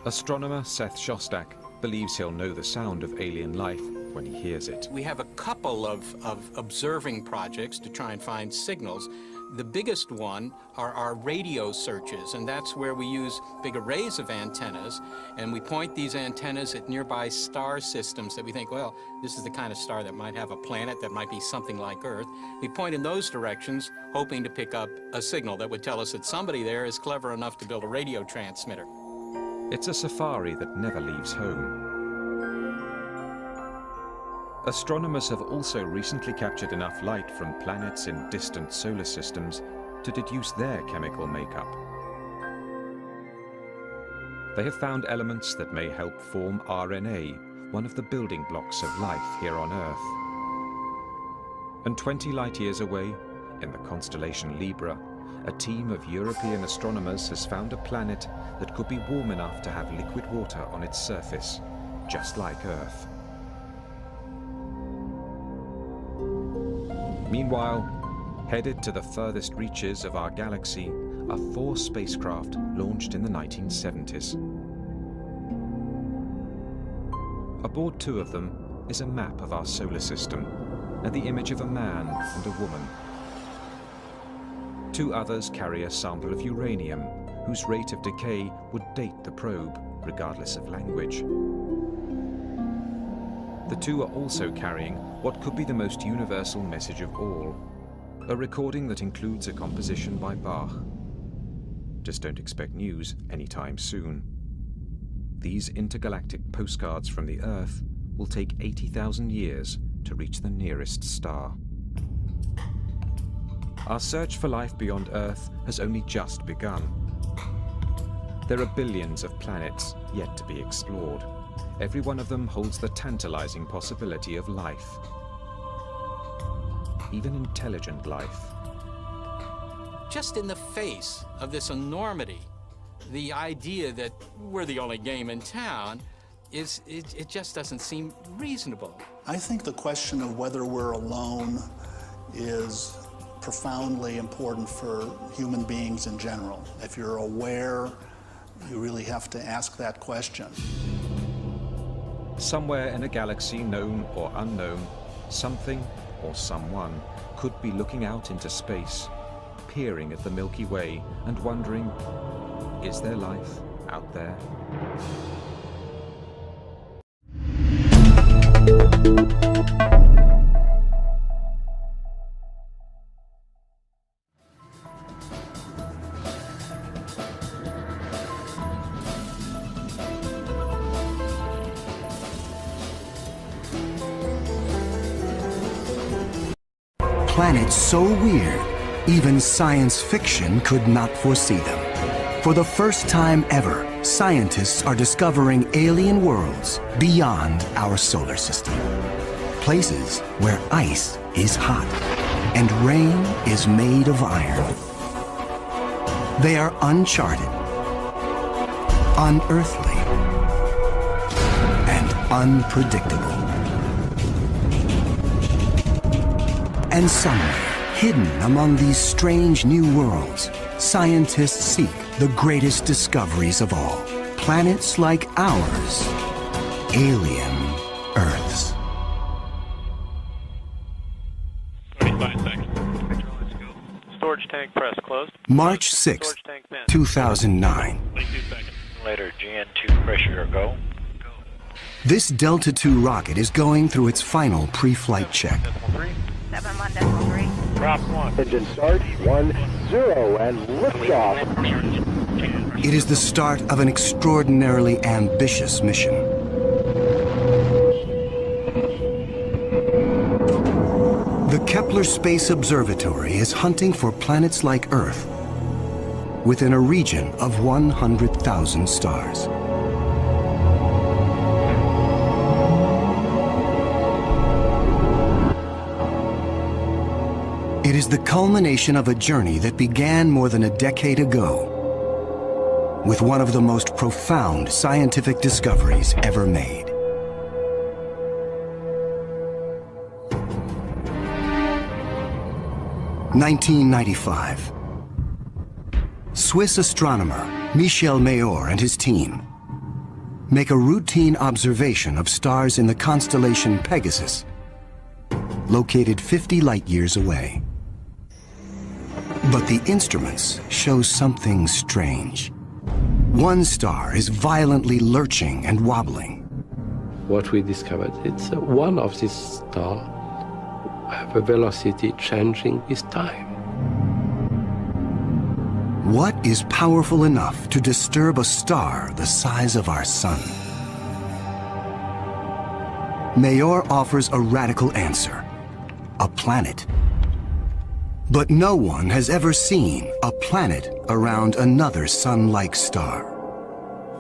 Astronomer Seth Shostak believes he'll know the sound of alien life when he hears it. We have a couple of observing projects to try and find signals. The biggest one are our radio searches, and that's where we use big arrays of antennas, and we point these antennas at nearby star systems that we think, well, this is the kind of star that might have a planet that might be something like Earth. We point in those directions, hoping to pick up a signal that would tell us that somebody there is clever enough to build a radio transmitter. It's a safari that never leaves home. Astronomers have also recently captured enough light from planets in distant solar systems to deduce their chemical makeup. They have found elements that may help form RNA, one of the building blocks of life here on Earth. And 20 light years away, in the constellation Libra, a team of European astronomers has found a planet that could be warm enough to have liquid water on its surface, just like Earth. Meanwhile, headed to the furthest reaches of our galaxy are 4 spacecraft launched in the 1970s. Aboard 2 of them is a map of our solar system and the image of a man and a woman. 2 others carry a sample of uranium, whose rate of decay would date the probe, regardless of language. The 2 are also carrying what could be the most universal message of all, a recording that includes a composition by Bach. Just don't expect news anytime soon. These intergalactic postcards from the Earth will take 80,000 years to reach the nearest star. Our search for life beyond Earth has only just begun. There are billions of planets yet to be explored. Every one of them holds the tantalizing possibility of life. Even intelligent life. Just in the face of this enormity, the idea that we're the only game in town, it just doesn't seem reasonable. I think the question of whether we're alone is profoundly important for human beings in general. If you're aware, you really have to ask that question. Somewhere in a galaxy known or unknown, something or someone could be looking out into space, peering at the Milky Way and wondering, is there life out there? Planets so weird, even science fiction could not foresee them. For the first time ever, scientists are discovering alien worlds beyond our solar system. Places where ice is hot and rain is made of iron. They are uncharted, unearthly, and unpredictable. And somewhere, hidden among these strange new worlds, scientists seek the greatest discoveries of all. Planets like ours, alien Earths. 25 seconds. Storage tank press closed. March 6, 2009. 22 seconds. Later, GN2 pressure go. This Delta II rocket is going through its final pre-flight check. 7.1.3. Drop 1. Engine start, 1, 0, and liftoff. It is the start of an extraordinarily ambitious mission. The Kepler Space Observatory is hunting for planets like Earth within a region of 100,000 stars. It is the culmination of a journey that began more than a decade ago with one of the most profound scientific discoveries ever made. (1995). Swiss astronomer Michel Mayor and his team make a routine observation of stars in the constellation Pegasus, located 50 light-years away. But the instruments show something strange. One star is violently lurching and wobbling. What we discovered, it's one of these stars have a velocity changing with time. What is powerful enough to disturb a star the size of our sun? Mayor offers a radical answer: a planet. But no one has ever seen a planet around another sun-like star.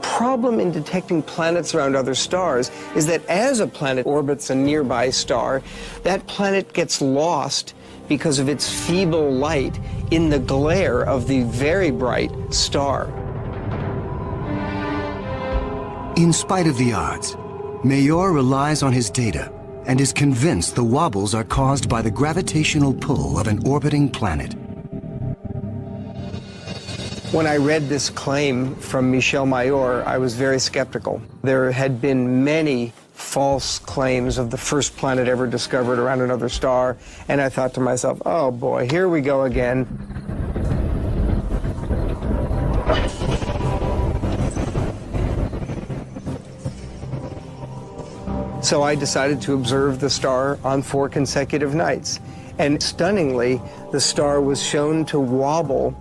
Problem in detecting planets around other stars is that as a planet orbits a nearby star, that planet gets lost because of its feeble light in the glare of the very bright star. In spite of the odds, Mayor relies on his data and is convinced the wobbles are caused by the gravitational pull of an orbiting planet. When I read this claim from Michel Mayor, I was very skeptical. There had been many false claims of the first planet ever discovered around another star, and I thought to myself, oh boy, here we go again. So I decided to observe the star on 4 consecutive nights. And stunningly, the star was shown to wobble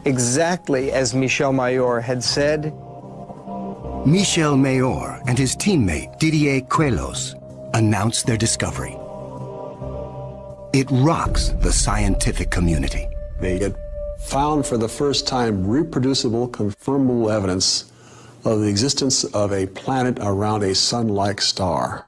exactly as Michel Mayor had said. Michel Mayor and his teammate Didier Queloz announce their discovery. It rocks the scientific community. They had found for the first time reproducible, confirmable evidence of the existence of a planet around a sun-like star.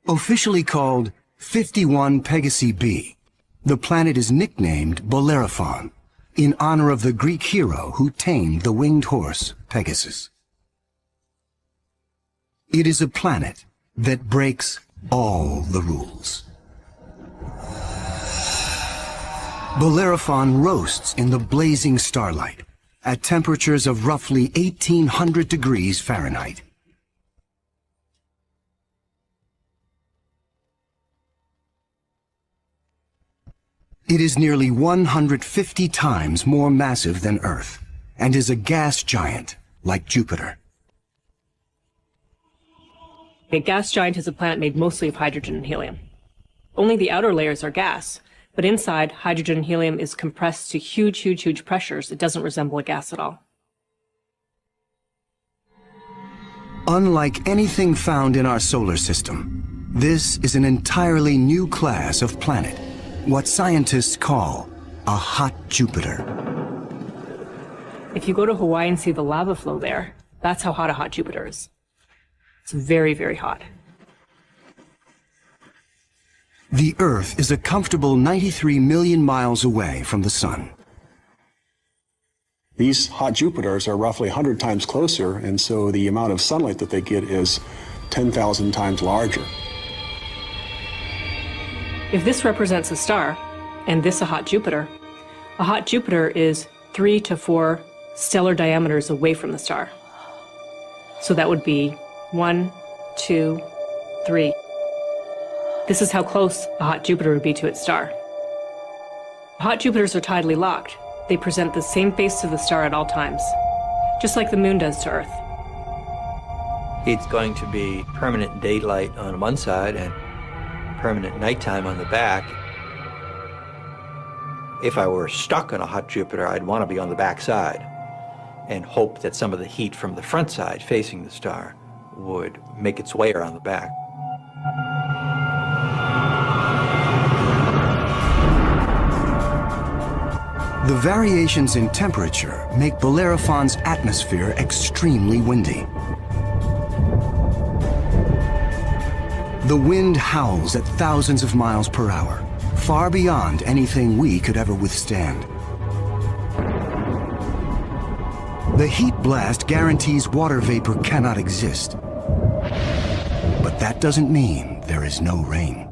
Officially called 51 Pegasi b, the planet is nicknamed Bellerophon, in honor of the Greek hero who tamed the winged horse, Pegasus. It is a planet that breaks all the rules. Bellerophon roasts in the blazing starlight at temperatures of roughly 1,800 degrees Fahrenheit. It is nearly 150 times more massive than Earth and is a gas giant like Jupiter. A gas giant is a planet made mostly of hydrogen and helium. Only the outer layers are gas, but inside, hydrogen and helium is compressed to huge, huge, huge pressures. It doesn't resemble a gas at all. Unlike anything found in our solar system, this is an entirely new class of planet, what scientists call a hot Jupiter. If you go to Hawaii and see the lava flow there, that's how hot a hot Jupiter is. It's very, very hot. The Earth is a comfortable 93 million miles away from the Sun. These hot Jupiters are roughly 100 times closer, and so the amount of sunlight that they get is 10,000 times larger. If this represents a star, and this a hot Jupiter is 3 to 4 stellar diameters away from the star. So that would be 1, 2, 3. This is how close a hot Jupiter would be to its star. Hot Jupiters are tidally locked. They present the same face to the star at all times, just like the moon does to Earth. It's going to be permanent daylight on one side and permanent nighttime on the back. If I were stuck on a hot Jupiter, I'd want to be on the back side and hope that some of the heat from the front side facing the star would make its way around the back. The variations in temperature make Bellerophon's atmosphere extremely windy. The wind howls at thousands of miles per hour, far beyond anything we could ever withstand. The heat blast guarantees water vapor cannot exist. But that doesn't mean there is no rain.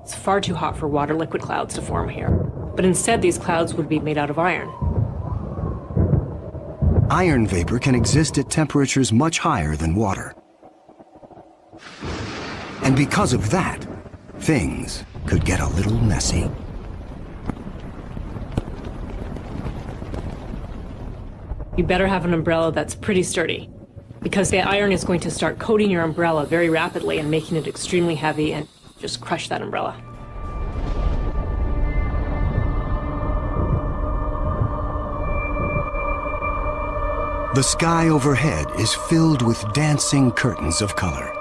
It's far too hot for water liquid clouds to form here. But instead, these clouds would be made out of iron. Iron vapor can exist at temperatures much higher than water. And because of that, things could get a little messy. You better have an umbrella that's pretty sturdy, because the iron is going to start coating your umbrella very rapidly and making it extremely heavy and just crush that umbrella. The sky overhead is filled with dancing curtains of color.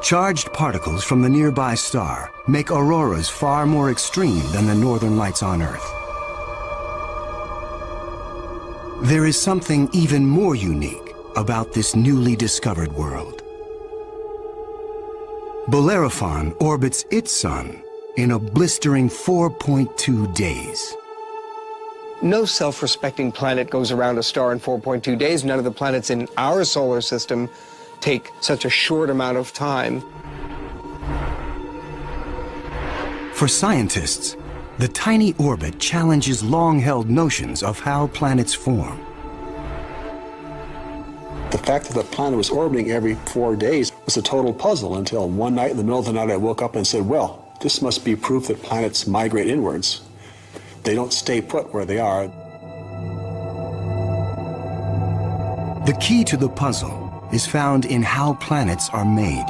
Charged particles from the nearby star make auroras far more extreme than the northern lights on Earth. There is something even more unique about this newly discovered world. Bellerophon orbits its sun in a blistering 4.2 days. No self-respecting planet goes around a star in 4.2 days. None of the planets in our solar system take such a short amount of time. For scientists, the tiny orbit challenges long-held notions of how planets form. The fact that the planet was orbiting every 4 days was a total puzzle until one night in the middle of the night I woke up and said, well, this must be proof that planets migrate inwards. They don't stay put where they are. The key to the puzzle is found in how planets are made.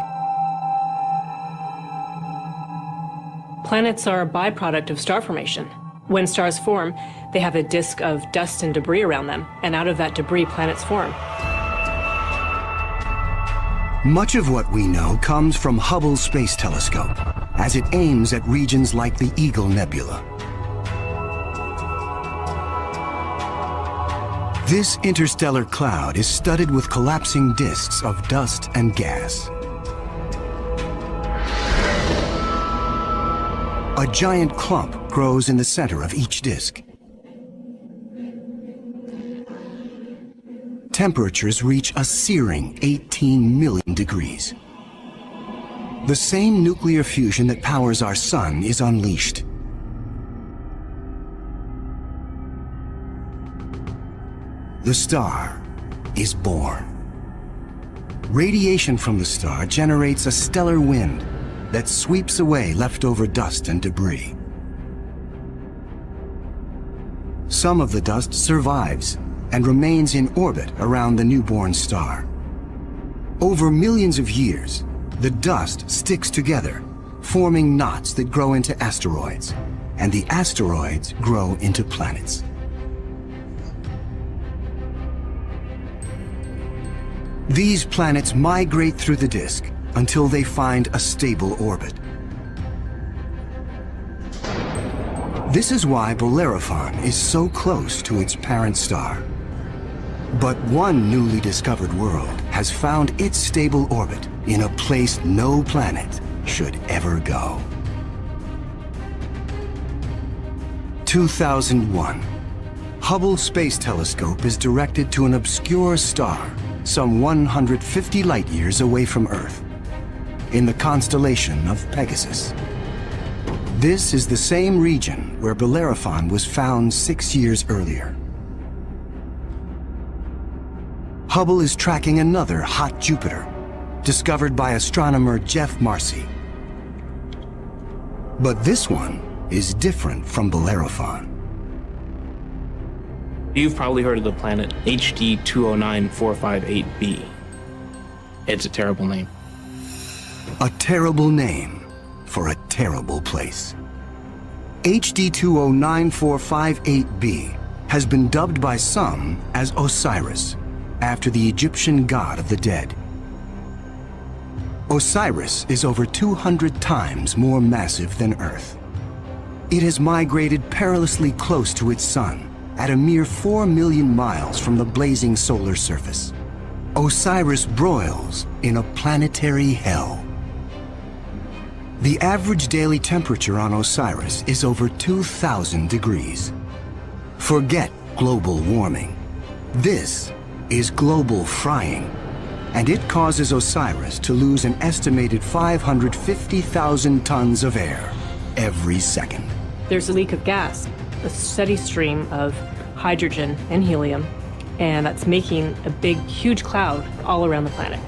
Planets are a byproduct of star formation. When stars form, they have a disk of dust and debris around them, and out of that debris, planets form. Much of what we know comes from Hubble Space Telescope, as it aims at regions like the Eagle Nebula. This interstellar cloud is studded with collapsing disks of dust and gas. A giant clump grows in the center of each disk. Temperatures reach a searing 18 million degrees. The same nuclear fusion that powers our sun is unleashed. The star is born. Radiation from the star generates a stellar wind that sweeps away leftover dust and debris. Some of the dust survives and remains in orbit around the newborn star. Over millions of years, the dust sticks together, forming knots that grow into asteroids, and the asteroids grow into planets. These planets migrate through the disk until they find a stable orbit. This is why Bellerophon is so close to its parent star. But one newly discovered world has found its stable orbit in a place no planet should ever go. 2001. Hubble Space Telescope is directed to an obscure star some 150 light-years away from Earth, in the constellation of Pegasus. This is the same region where Bellerophon was found 6 years earlier. Hubble is tracking another hot Jupiter, discovered by astronomer Jeff Marcy. But this one is different from Bellerophon. You've probably heard of the planet HD 209458b. It's a terrible name. A terrible name for a terrible place. HD 209458b has been dubbed by some as Osiris, after the Egyptian god of the dead. Osiris is over 200 times more massive than Earth. It has migrated perilously close to its sun, at a mere 4 million miles from the blazing solar surface. Osiris broils in a planetary hell. The average daily temperature on Osiris is over 2,000 degrees. Forget global warming. This is global frying, and it causes Osiris to lose an estimated 550,000 tons of air every second. There's a leak of gas, a steady stream of hydrogen and helium and that's making a big, huge cloud all around the planet.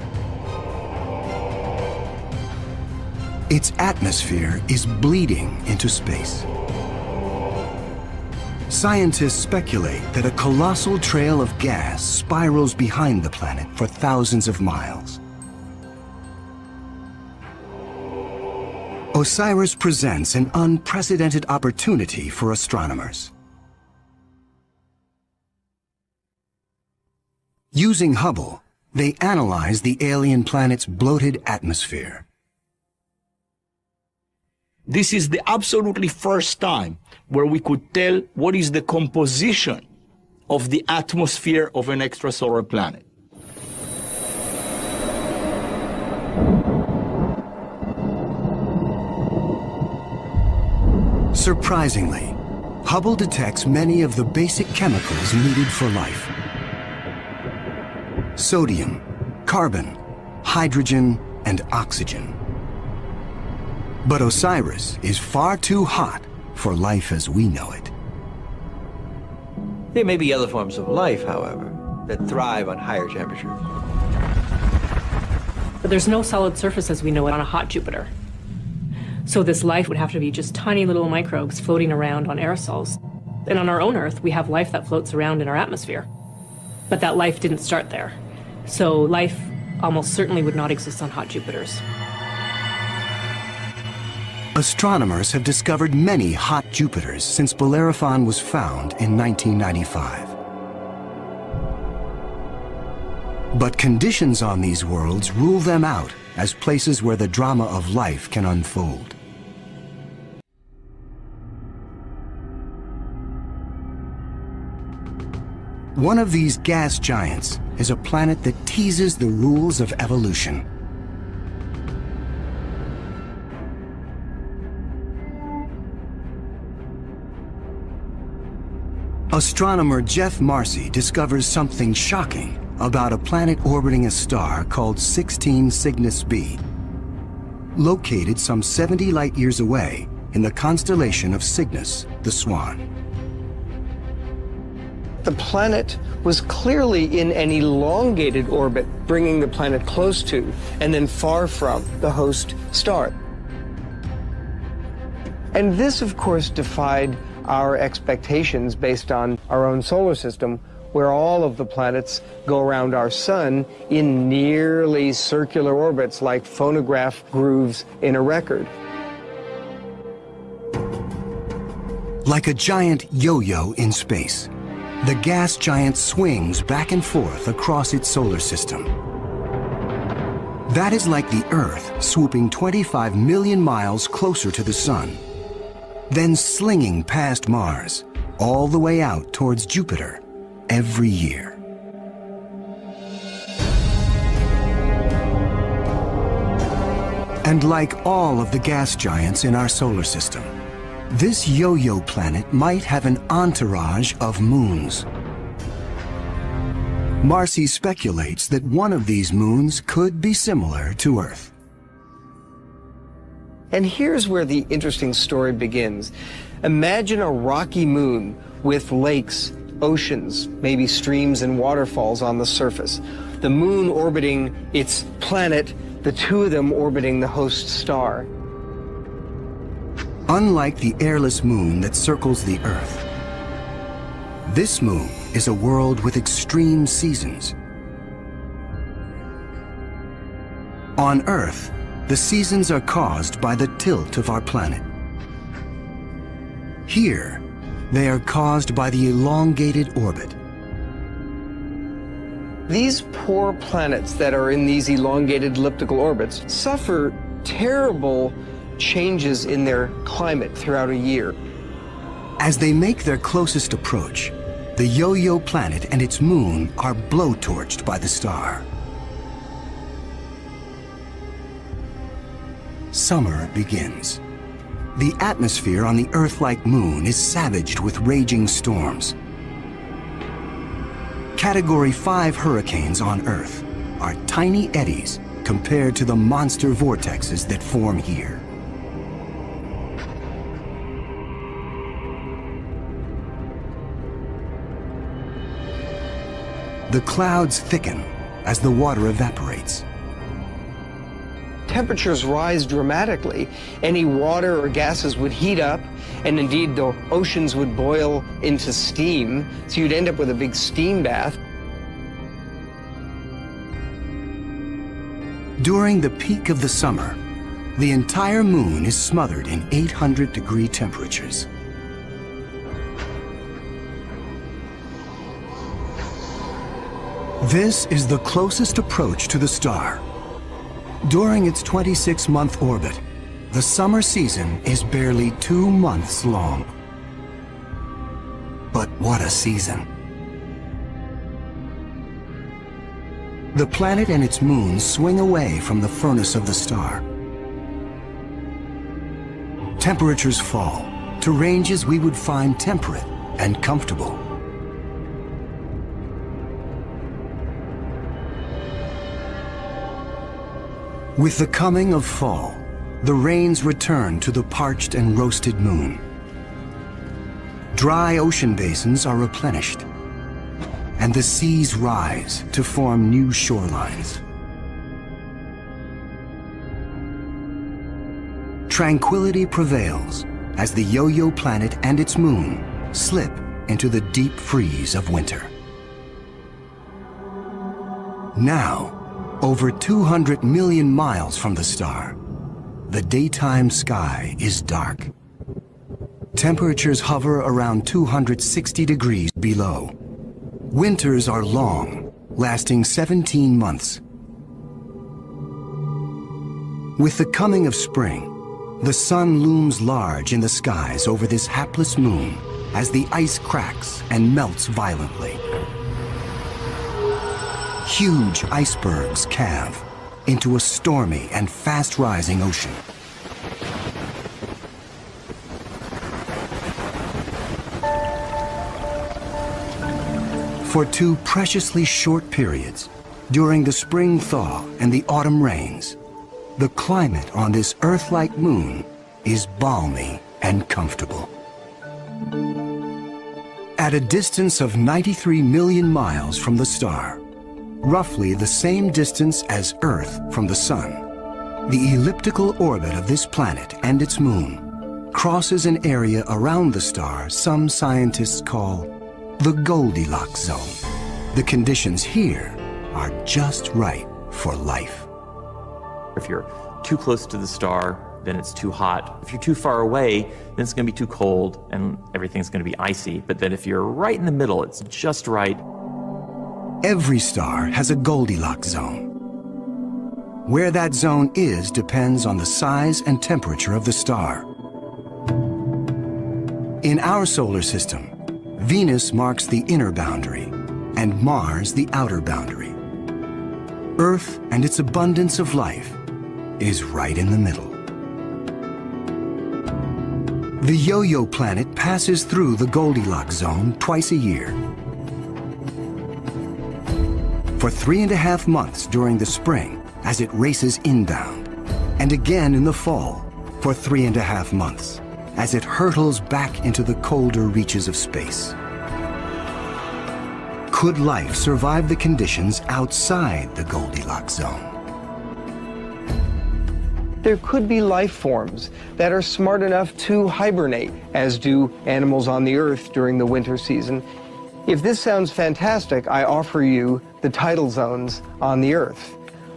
Its atmosphere is bleeding into space. Scientists speculate that a colossal trail of gas spirals behind the planet for thousands of miles. OSIRIS presents an unprecedented opportunity for astronomers. Using Hubble, they analyze the alien planet's bloated atmosphere. This is the absolutely first time where we could tell what is the composition of the atmosphere of an extrasolar planet. Surprisingly, Hubble detects many of the basic chemicals needed for life. Sodium, carbon, hydrogen, and oxygen. But OSIRIS is far too hot for life as we know it. There may be other forms of life, however, that thrive on higher temperatures. But there's no solid surface as we know it on a hot Jupiter. So this life would have to be just tiny little microbes floating around on aerosols. And on our own Earth, we have life that floats around in our atmosphere. But that life didn't start there. So life almost certainly would not exist on hot Jupiters. Astronomers have discovered many hot Jupiters since Bellerophon was found in 1995. But conditions on these worlds rule them out as places where the drama of life can unfold. One of these gas giants is a planet that teases the rules of evolution. Astronomer Jeff Marcy discovers something shocking about a planet orbiting a star called 16 Cygnus b, located some 70 light-years away in the constellation of Cygnus, the Swan. The planet was clearly in an elongated orbit, bringing the planet close to and then far from the host star. And this, of course, defied our expectations based on our own solar system, where all of the planets go around our sun in nearly circular orbits like phonograph grooves in a record. Like a giant yo-yo in space, the gas giant swings back and forth across its solar system. That is like the Earth swooping 25 million miles closer to the sun, then slinging past Mars, all the way out towards Jupiter every year. And like all of the gas giants in our solar system, this yo-yo planet might have an entourage of moons. Marcy speculates that one of these moons could be similar to Earth. And here's where the interesting story begins. Imagine a rocky moon with lakes, oceans, maybe streams and waterfalls on the surface. The moon orbiting its planet, the two of them orbiting the host star. Unlike the airless moon that circles the Earth, this moon is a world with extreme seasons. On Earth, the seasons are caused by the tilt of our planet. Here, they are caused by the elongated orbit. These poor planets that are in these elongated elliptical orbits suffer terrible changes in their climate throughout a year. As they make their closest approach, the yo-yo planet and its moon are blowtorched by the star. Summer begins. The atmosphere on the Earth-like moon is savaged with raging storms. Category 5 hurricanes on Earth are tiny eddies compared to the monster vortexes that form here. The clouds thicken as the water evaporates. Temperatures rise dramatically. Any water or gases would heat up, and indeed the oceans would boil into steam, so you'd end up with a big steam bath. During the peak of the summer, the entire moon is smothered in 800-degree temperatures. This is the closest approach to the star. During its 26-month orbit, the summer season is barely 2 months long. But what a season! The planet and its moon swing away from the furnace of the star. Temperatures fall to ranges we would find temperate and comfortable. With the coming of fall, the rains return to the parched and roasted moon. Dry ocean basins are replenished, and the seas rise to form new shorelines. Tranquility prevails as the Yo-Yo planet and its moon slip into the deep freeze of winter. Now, over 200 million miles from the star, the daytime sky is dark. Temperatures hover around 260 degrees below. Winters are long, lasting 17 months. With the coming of spring, the sun looms large in the skies over this hapless moon as the ice cracks and melts violently. Huge icebergs calve into a stormy and fast-rising ocean. For 2 preciously short periods, during the spring thaw and the autumn rains, the climate on this Earth-like moon is balmy and comfortable. At a distance of 93 million miles from the star, roughly the same distance as Earth from the Sun, the elliptical orbit of this planet and its moon crosses an area around the star some scientists call the Goldilocks zone. The conditions here are just right for life. If you're too close to the star, then it's too hot. If you're too far away, then it's going to be too cold and everything's going to be icy. But then if you're right in the middle, it's just right. Every star has a Goldilocks zone. Where that zone is depends on the size and temperature of the star. In our solar system, Venus marks the inner boundary and Mars the outer boundary. Earth and its abundance of life is right in the middle. The Yo-Yo planet passes through the Goldilocks zone twice a year. For 3.5 months during the spring as it races inbound, and again in the fall for 3.5 months as it hurtles back into the colder reaches of space. Could life survive the conditions outside the Goldilocks zone? There could be life forms that are smart enough to hibernate, as do animals on the Earth during the winter season. If this sounds fantastic, I offer you the tidal zones on the Earth.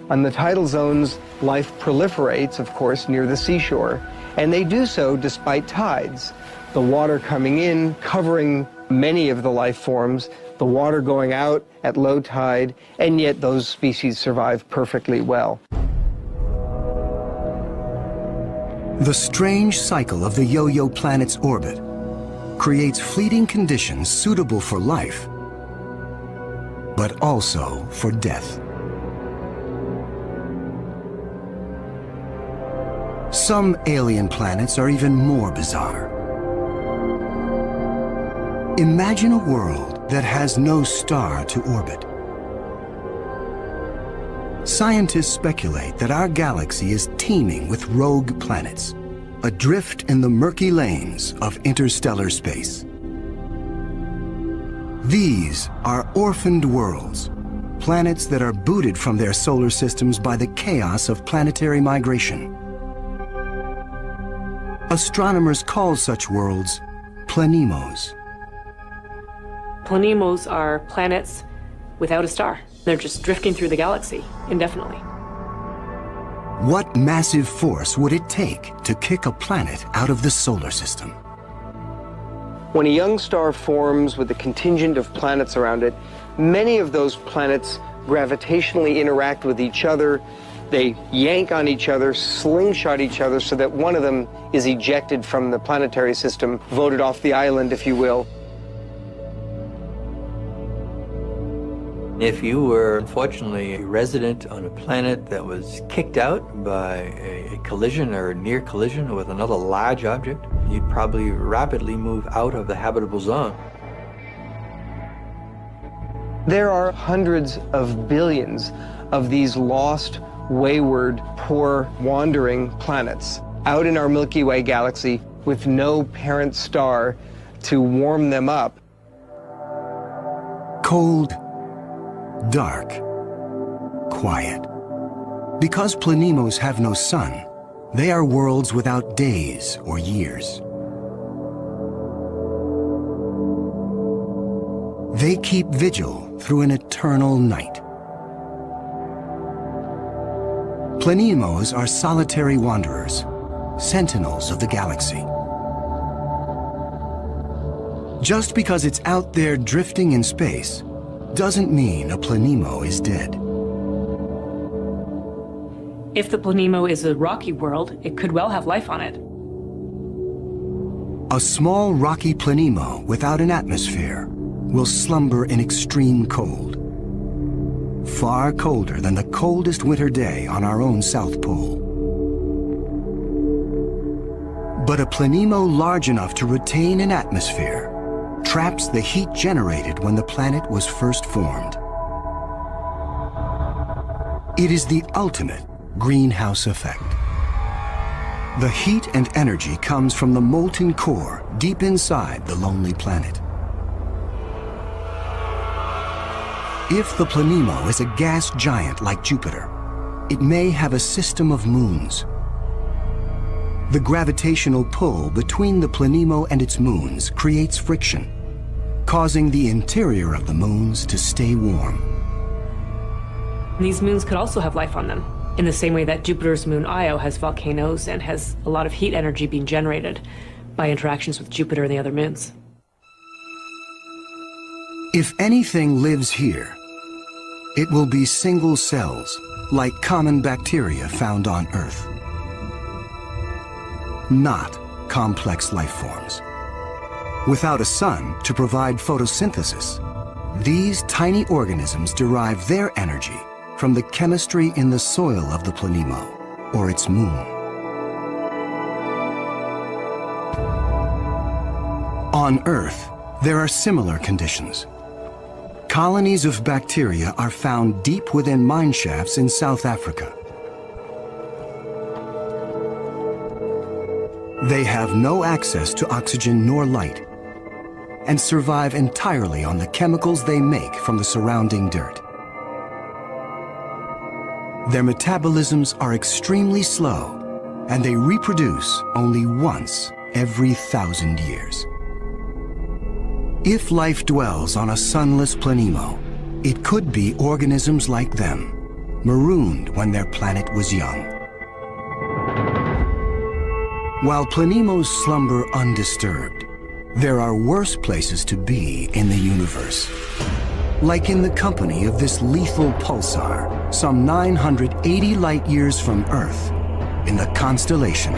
On the tidal zones, life proliferates, of course, near the seashore, and they do so despite tides. The water coming in, covering many of the life forms, the water going out at low tide, and yet those species survive perfectly well. The strange cycle of the Yo-Yo planet's orbit creates fleeting conditions suitable for life, but also for death. Some alien planets are even more bizarre. Imagine a world that has no star to orbit. Scientists speculate that our galaxy is teeming with rogue planets, adrift in the murky lanes of interstellar space. These are orphaned worlds, planets that are booted from their solar systems by the chaos of planetary migration. Astronomers call such worlds planemos. Planemos are planets without a star. They're just drifting through the galaxy indefinitely. What massive force would it take to kick a planet out of the solar system? When a young star forms with a contingent of planets around it, many of those planets gravitationally interact with each other. They yank on each other, slingshot each other, so that one of them is ejected from the planetary system, voted off the island, if you will. If you were, unfortunately, a resident on a planet that was kicked out by a collision or a near collision with another large object, you'd probably rapidly move out of the habitable zone. There are hundreds of billions of these lost, wayward, poor, wandering planets out in our Milky Way galaxy with no parent star to warm them up. Cold, dark, quiet. Because planemos have no sun, they are worlds without days or years. They keep vigil through an eternal night. Planemos are solitary wanderers, sentinels of the galaxy. Just because it's out there drifting in space doesn't mean a planemo is dead. If the planemo is a rocky world, it could well have life on it. A small rocky planemo without an atmosphere will slumber in extreme cold, far colder than the coldest winter day on our own South Pole. But a planemo large enough to retain an atmosphere traps the heat generated when the planet was first formed. It is the ultimate greenhouse effect. The heat and energy comes from the molten core deep inside the lonely planet. If the planemo is a gas giant like Jupiter, it may have a system of moons. The gravitational pull between the planemo and its moons creates friction, causing the interior of the moons to stay warm. These moons could also have life on them, in the same way that Jupiter's moon Io has volcanoes and has a lot of heat energy being generated by interactions with Jupiter and the other moons. If anything lives here, it will be single cells, like common bacteria found on Earth. Not complex life forms. Without a sun to provide photosynthesis, these tiny organisms derive their energy from the chemistry in the soil of the planemo, or its moon. On Earth, there are similar conditions. Colonies of bacteria are found deep within mine shafts in South Africa. They have no access to oxygen nor light, and survive entirely on the chemicals they make from the surrounding dirt. Their metabolisms are extremely slow, and they reproduce only once every 1,000 years. If life dwells on a sunless planemo, it could be organisms like them, marooned when their planet was young. While planemos slumber undisturbed, there are worse places to be in the universe. Like in the company of this lethal pulsar, some 980 light years from Earth, in the constellation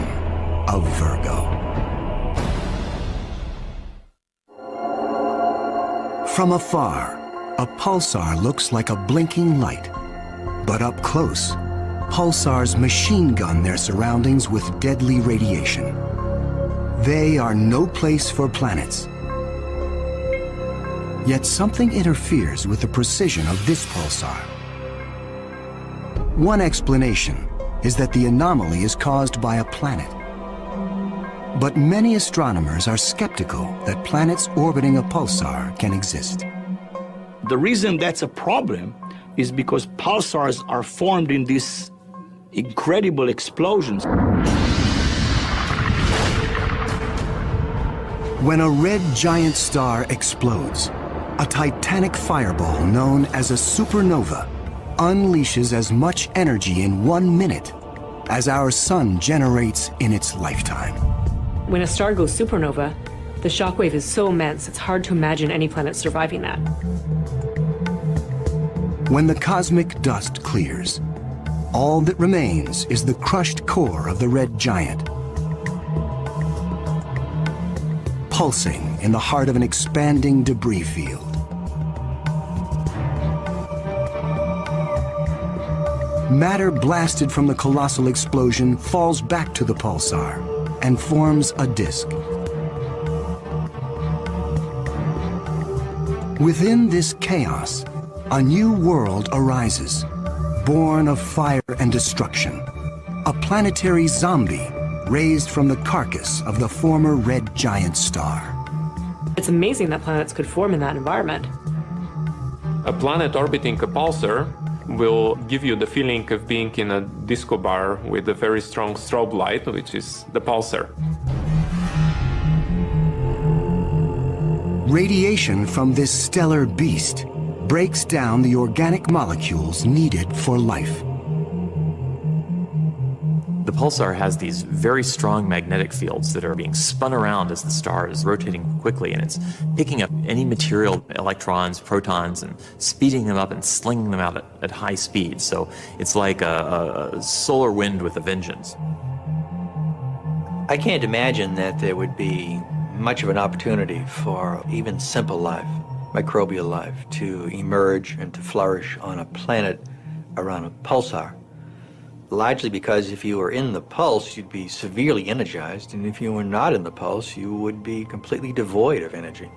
of Virgo. From afar, a pulsar looks like a blinking light. But up close, pulsars machine gun their surroundings with deadly radiation. They are no place for planets. Yet something interferes with the precision of this pulsar. One explanation is that the anomaly is caused by a planet. But many astronomers are skeptical that planets orbiting a pulsar can exist. The reason that's a problem is because pulsars are formed in these incredible explosions. When a red giant star explodes, a titanic fireball known as a supernova unleashes as much energy in 1 minute as our sun generates in its lifetime. When a star goes supernova, the shockwave is so immense it's hard to imagine any planet surviving that. When the cosmic dust clears, all that remains is the crushed core of the red giant, pulsing in the heart of an expanding debris field. Matter blasted from the colossal explosion falls back to the pulsar and forms a disk. Within this chaos, a new world arises, born of fire and destruction, a planetary zombie raised from the carcass of the former red giant star. It's amazing that planets could form in that environment. A planet orbiting a pulsar will give you the feeling of being in a disco bar with a very strong strobe light, which is the pulsar. Radiation from this stellar beast breaks down the organic molecules needed for life. The pulsar has these very strong magnetic fields that are being spun around as the star is rotating quickly, and it's picking up any material, electrons, protons, and speeding them up and slinging them out at high speed. So it's like a solar wind with a vengeance. I can't imagine that there would be much of an opportunity for even simple life, microbial life, to emerge and to flourish on a planet around a pulsar. Largely because if you were in the pulse, you'd be severely energized, and if you were not in the pulse, you would be completely devoid of energy.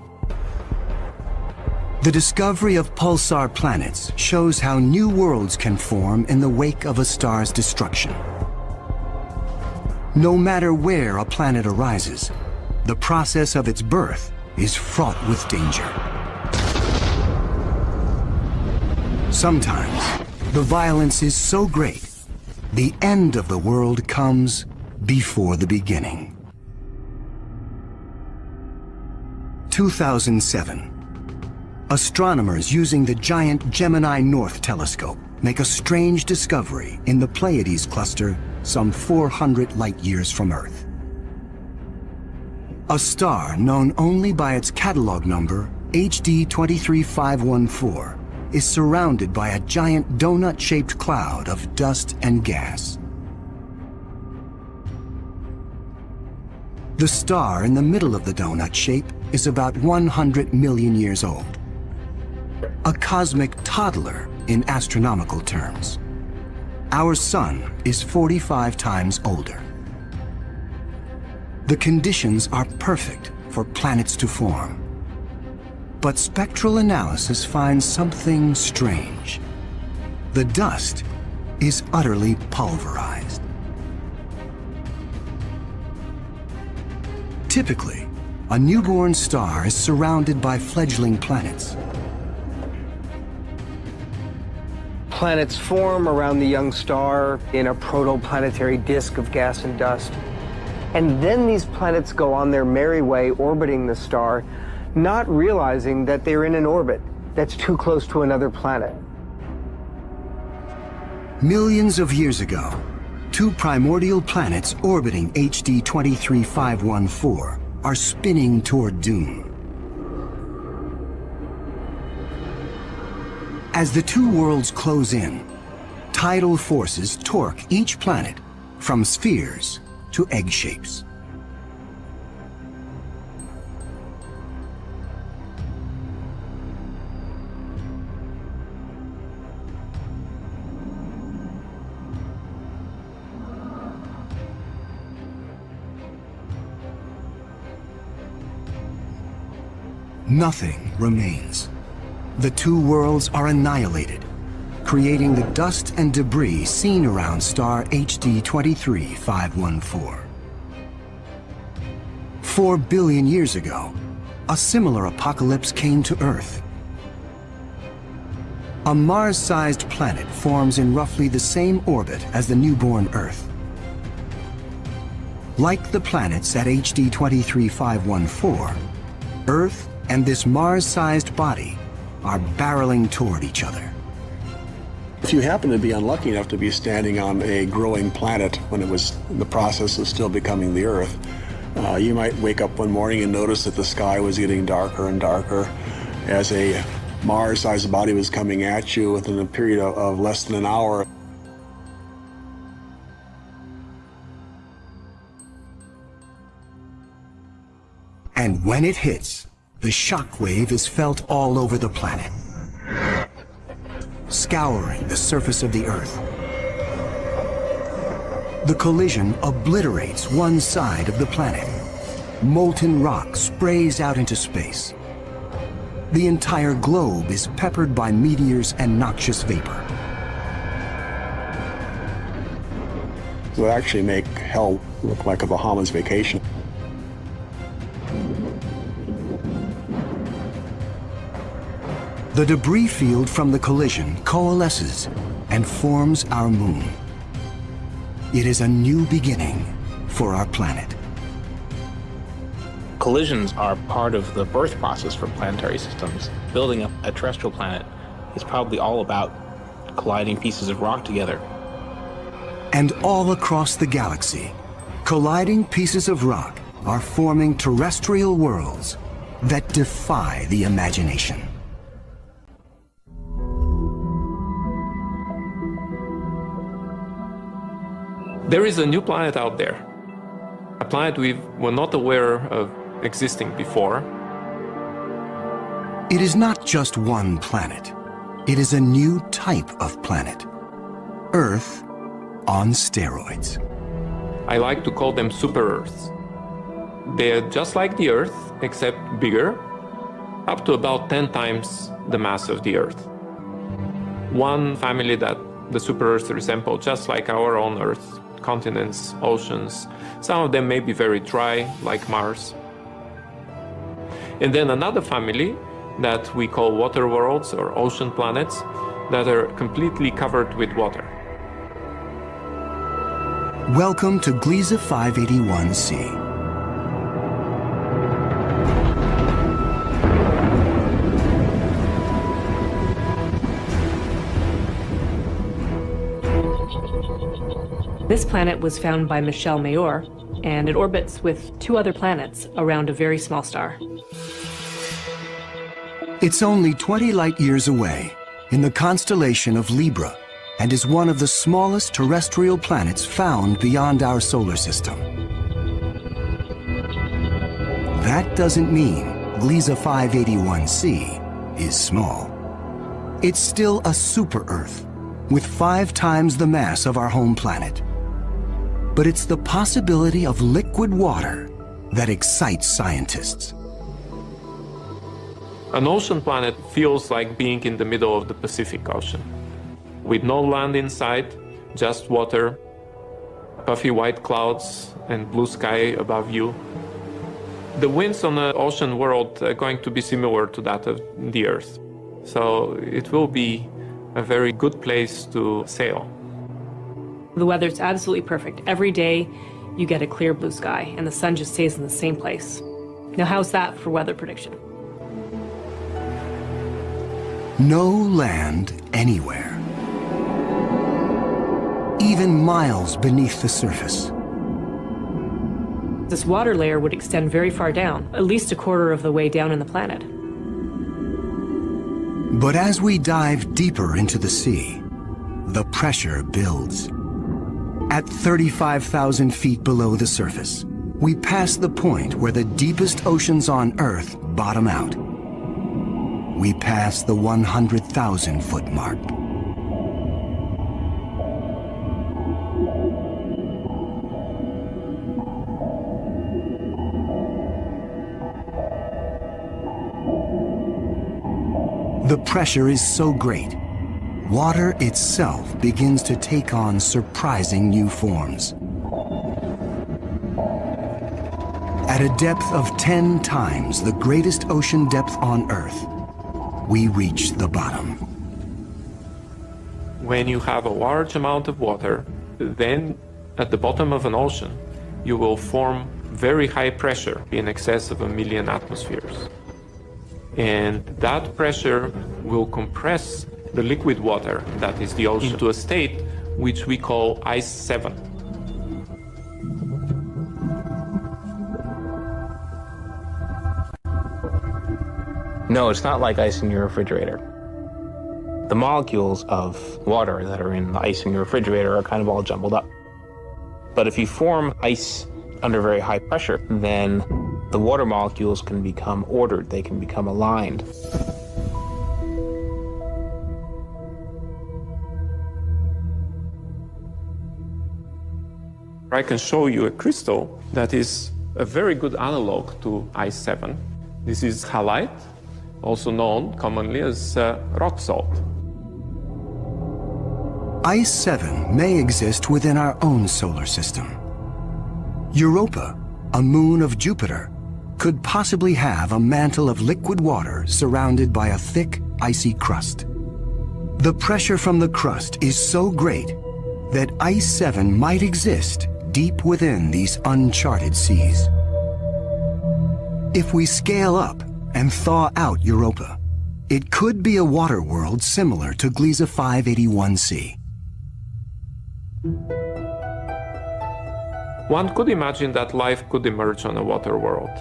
The discovery of pulsar planets shows how new worlds can form in the wake of a star's destruction. No matter where a planet arises, the process of its birth is fraught with danger. Sometimes, the violence is so great, the end of the world comes before the beginning. 2007. Astronomers using the giant Gemini North telescope make a strange discovery in the Pleiades cluster some 400 light-years from Earth. A star known only by its catalog number, HD 23514, is surrounded by a giant donut-shaped cloud of dust and gas. The star in the middle of the donut shape is about 100 million years old. A cosmic toddler in astronomical terms. Our sun is 45 times older. The conditions are perfect for planets to form. But spectral analysis finds something strange. The dust is utterly pulverized. Typically, a newborn star is surrounded by fledgling planets. Planets form around the young star in a protoplanetary disk of gas and dust. And then these planets go on their merry way orbiting the star, not realizing that they're in an orbit that's too close to another planet. Millions of years ago, two primordial planets orbiting HD 23514 are spinning toward doom. As the two worlds close in, tidal forces torque each planet from spheres to egg shapes. Nothing remains. The two worlds are annihilated, creating the dust and debris seen around star HD 23514. 4 billion years ago, a similar apocalypse came to Earth. A Mars-sized planet forms in roughly the same orbit as the newborn Earth. Like the planets at HD 23514, Earth and this Mars-sized body are barreling toward each other. If you happen to be unlucky enough to be standing on a growing planet when it was in the process of still becoming the Earth, you might wake up one morning and notice that the sky was getting darker and darker as a Mars-sized body was coming at you within a period of less than an hour. And when it hits, the shock wave is felt all over the planet, scouring the surface of the Earth. The collision obliterates one side of the planet. Molten rock sprays out into space. The entire globe is peppered by meteors and noxious vapor. It would actually make hell look like a Bahamas vacation. The debris field from the collision coalesces and forms our moon. It is a new beginning for our planet. Collisions are part of the birth process for planetary systems. Building up a terrestrial planet is probably all about colliding pieces of rock together. And all across the galaxy, colliding pieces of rock are forming terrestrial worlds that defy the imagination. There is a new planet out there, a planet we were not aware of existing before. It is not just one planet. It is a new type of planet. Earth on steroids. I like to call them super Earths. They're just like the Earth, except bigger, up to about 10 times the mass of the Earth. One family that the super Earths resemble just like our own Earth. Continents, oceans. Some of them may be very dry, like Mars. And then another family that we call water worlds or ocean planets that are completely covered with water. Welcome to Gliese 581c. This planet was found by Michel Mayor, and it orbits with 2 other planets around a very small star. It's only 20 light years away in the constellation of Libra and is one of the smallest terrestrial planets found beyond our solar system. That doesn't mean Gliese 581c is small. It's still a super-Earth with 5 times the mass of our home planet. But it's the possibility of liquid water that excites scientists. An ocean planet feels like being in the middle of the Pacific Ocean. With no land inside, just water, puffy white clouds, and blue sky above you. The winds on the ocean world are going to be similar to that of the Earth. So it will be a very good place to sail. The weather's absolutely perfect. Every day you get a clear blue sky and the sun just stays in the same place. Now how's that for weather prediction? No land anywhere. Even miles beneath the surface. This water layer would extend very far down, at least a quarter of the way down in the planet. But as we dive deeper into the sea, the pressure builds. At 35,000 feet below the surface, we pass the point where the deepest oceans on Earth bottom out. We pass the 100,000 foot mark. The pressure is so great, water itself begins to take on surprising new forms. At a depth of 10 times the greatest ocean depth on Earth, we reach the bottom. When you have a large amount of water, then at the bottom of an ocean, you will form very high pressure in excess of 1 million atmospheres. And that pressure will compress the liquid water, that is the ocean, into a state which we call ice 7. No, it's not like ice in your refrigerator. The molecules of water that are in the ice in your refrigerator are kind of all jumbled up. But if you form ice under very high pressure, then the water molecules can become ordered, they can become aligned. I can show you a crystal that is a very good analog to ice 7. This is halite, also known commonly as rock salt. Ice 7 may exist within our own solar system. Europa, a moon of Jupiter, could possibly have a mantle of liquid water surrounded by a thick, icy crust. The pressure from the crust is so great that Ice 7 might exist deep within these uncharted seas. If we scale up and thaw out Europa, it could be a water world similar to Gliese 581c. One could imagine that life could emerge on a water world.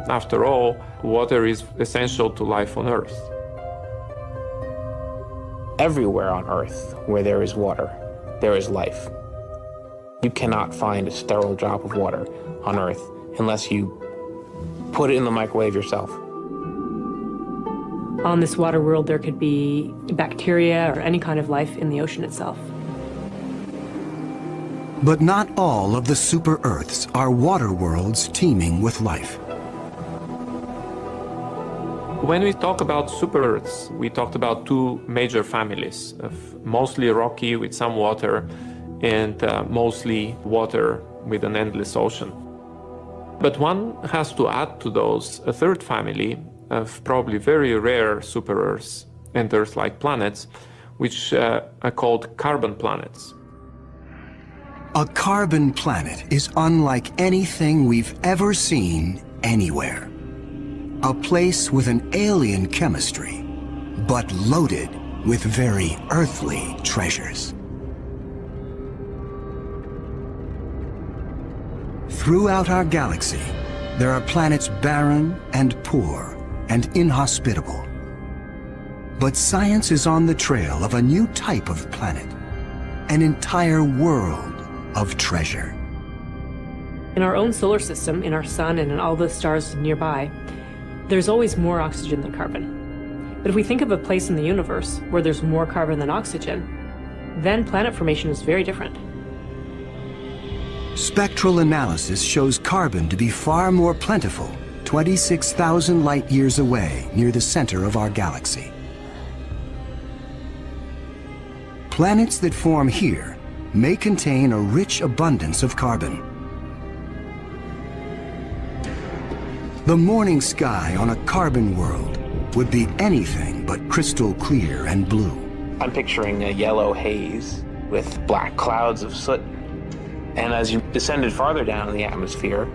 After all, water is essential to life on Earth. Everywhere on Earth where there is water, there is life. You cannot find a sterile drop of water on Earth unless you put it in the microwave yourself. On this water world, there could be bacteria or any kind of life in the ocean itself. But not all of the super-Earths are water worlds teeming with life. When we talk about super-Earths, we talked about two major families of mostly rocky with some water and mostly water with an endless ocean. But one has to add to those a third family of probably very rare super-Earths and Earth-like planets, which are called carbon planets. A carbon planet is unlike anything we've ever seen anywhere. A place with an alien chemistry, but loaded with very earthly treasures. Throughout our galaxy, there are planets barren and poor and inhospitable. But science is on the trail of a new type of planet, an entire world of treasure. In our own solar system, in our sun and in all the stars nearby, there's always more oxygen than carbon. But if we think of a place in the universe where there's more carbon than oxygen, then planet formation is very different. Spectral analysis shows carbon to be far more plentiful, 26,000 light years away near the center of our galaxy. Planets that form here may contain a rich abundance of carbon. The morning sky on a carbon world would be anything but crystal clear and blue. I'm picturing a yellow haze with black clouds of soot. And as you descended farther down in the atmosphere,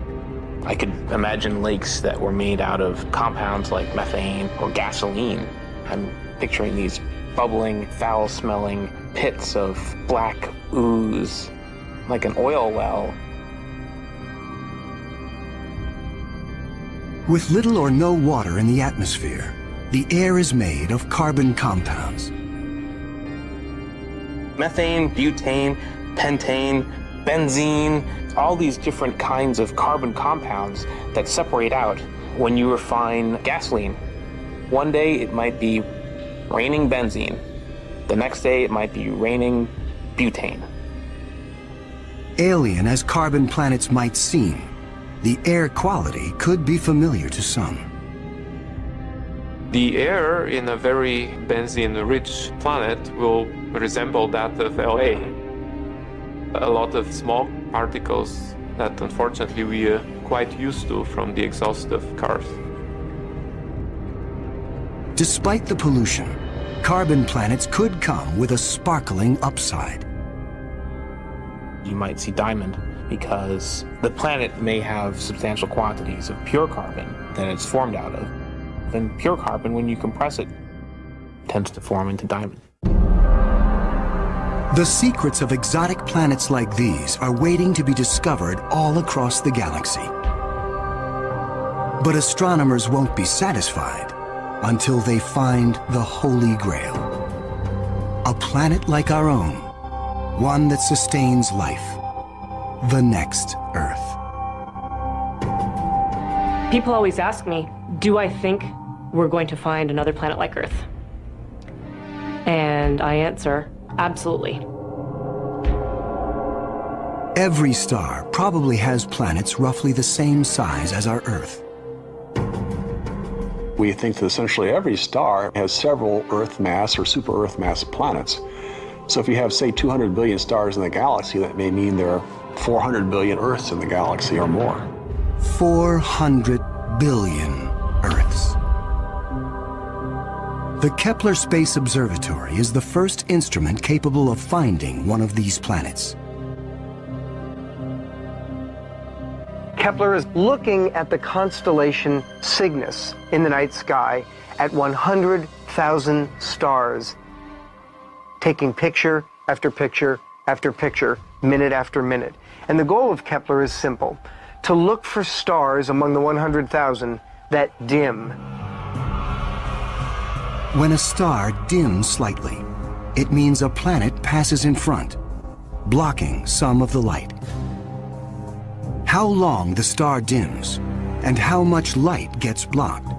I could imagine lakes that were made out of compounds like methane or gasoline. I'm picturing these bubbling, foul-smelling pits of black ooze, like an oil well. With little or no water in the atmosphere, the air is made of carbon compounds. Methane, butane, pentane, benzene, all these different kinds of carbon compounds that separate out when you refine gasoline. One day it might be raining benzene. The next day it might be raining butane. Alien as carbon planets might seem, the air quality could be familiar to some. The air in a very benzene-rich planet will resemble that of LA. A lot of small particles that unfortunately we are quite used to from the exhaust of cars. Despite the pollution, carbon planets could come with a sparkling upside. You might see diamond because the planet may have substantial quantities of pure carbon that it's formed out of. And pure carbon, when you compress it, tends to form into diamond. The secrets of exotic planets like these are waiting to be discovered all across the galaxy. But astronomers won't be satisfied until they find the Holy Grail. A planet like our own, one that sustains life, the next Earth. People always ask me, do I think we're going to find another planet like Earth? And I answer, absolutely. Every star probably has planets roughly the same size as our Earth. We think that essentially every star has several Earth mass or super Earth mass planets. So if you have, say, 200 billion stars in the galaxy, that may mean there are 400 billion Earths in the galaxy or more. 400 billion Earths. The Kepler Space Observatory is the first instrument capable of finding one of these planets. Kepler is looking at the constellation Cygnus in the night sky at 100,000 stars, taking picture after picture after picture, minute after minute. And the goal of Kepler is simple: to look for stars among the 100,000 that dim. When a star dims slightly, it means a planet passes in front, blocking some of the light. How long the star dims and how much light gets blocked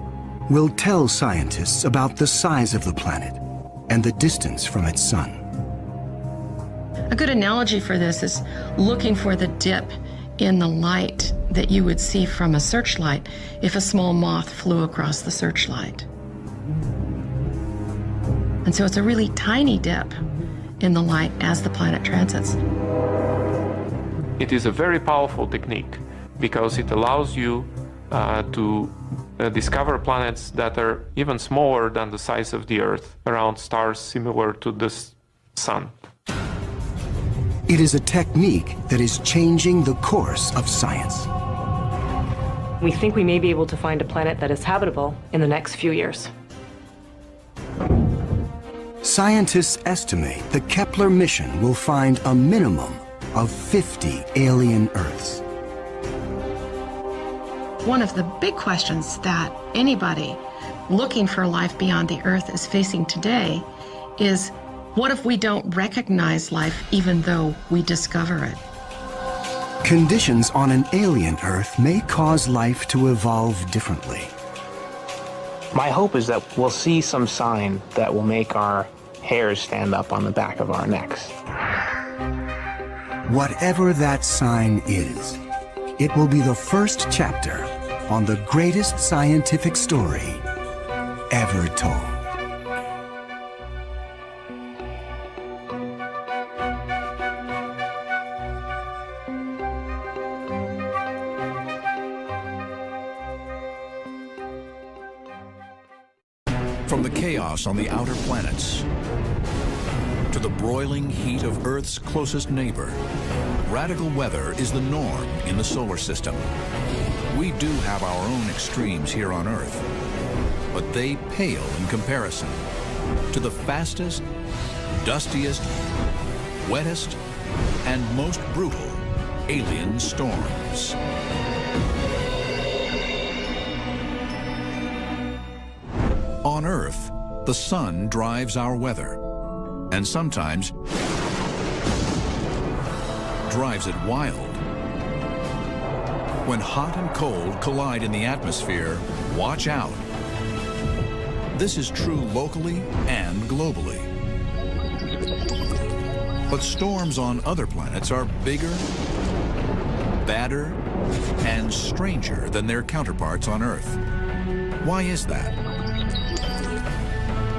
will tell scientists about the size of the planet and the distance from its sun. A good analogy for this is looking for the dip in the light that you would see from a searchlight if a small moth flew across the searchlight. And so it's a really tiny dip in the light as the planet transits. It is a very powerful technique because it allows you to discover planets that are even smaller than the size of the Earth around stars similar to the Sun. It is a technique that is changing the course of science. We think we may be able to find a planet that is habitable in the next few years. Scientists estimate the Kepler mission will find a minimum of 50 alien Earths. One of the big questions that anybody looking for life beyond the Earth is facing today is, what if we don't recognize life even though we discover it? Conditions on an alien Earth may cause life to evolve differently. My hope is that we'll see some sign that will make our hairs stand up on the back of our necks. Whatever that sign is, it will be the first chapter on the greatest scientific story ever told. From the chaos on the outer planets to the broiling heat of Earth's closest neighbor, radical weather is the norm in the solar system. We do have our own extremes here on Earth, but they pale in comparison to the fastest, dustiest, wettest, and most brutal alien storms. On Earth, the sun drives our weather, and sometimes drives it wild. When hot and cold collide in the atmosphere, watch out. This is true locally and globally. But storms on other planets are bigger, badder, and stranger than their counterparts on Earth. Why is that?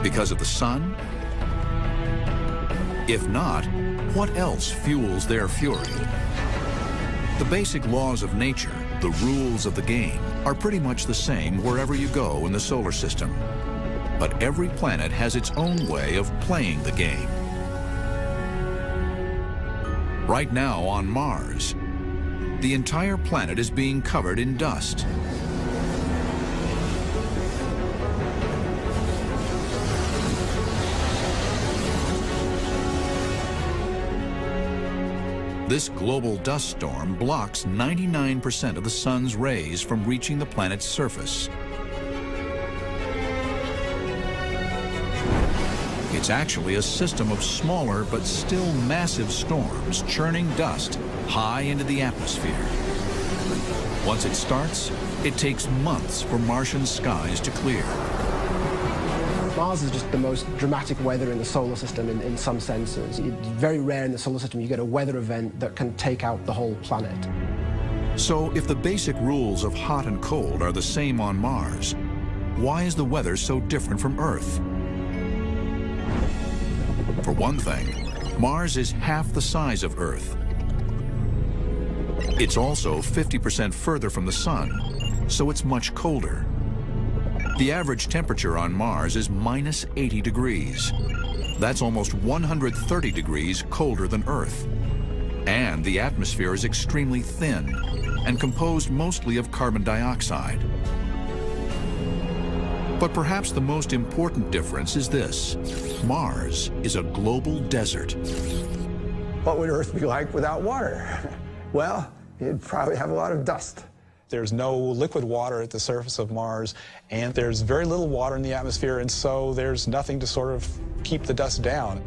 Because of the sun? If not, what else fuels their fury? The basic laws of nature, the rules of the game, are pretty much the same wherever you go in the solar system. But every planet has its own way of playing the game. Right now on Mars, the entire planet is being covered in dust. This global dust storm blocks 99% of the sun's rays from reaching the planet's surface. It's actually a system of smaller but still massive storms churning dust high into the atmosphere. Once it starts, it takes months for Martian skies to clear. Mars is just the most dramatic weather in the solar system in some senses. It's very rare in the solar system you get a weather event that can take out the whole planet. So if the basic rules of hot and cold are the same on Mars, why is the weather so different from Earth? For one thing, Mars is half the size of Earth. It's also 50% further from the sun, so it's much colder. The average temperature on Mars is minus 80 degrees. That's almost 130 degrees colder than Earth. And the atmosphere is extremely thin and composed mostly of carbon dioxide. But perhaps the most important difference is this: Mars is a global desert. What would Earth be like without water? Well, you'd probably have a lot of dust. There's no liquid water at the surface of Mars, and there's very little water in the atmosphere, and so there's nothing to sort of keep the dust down.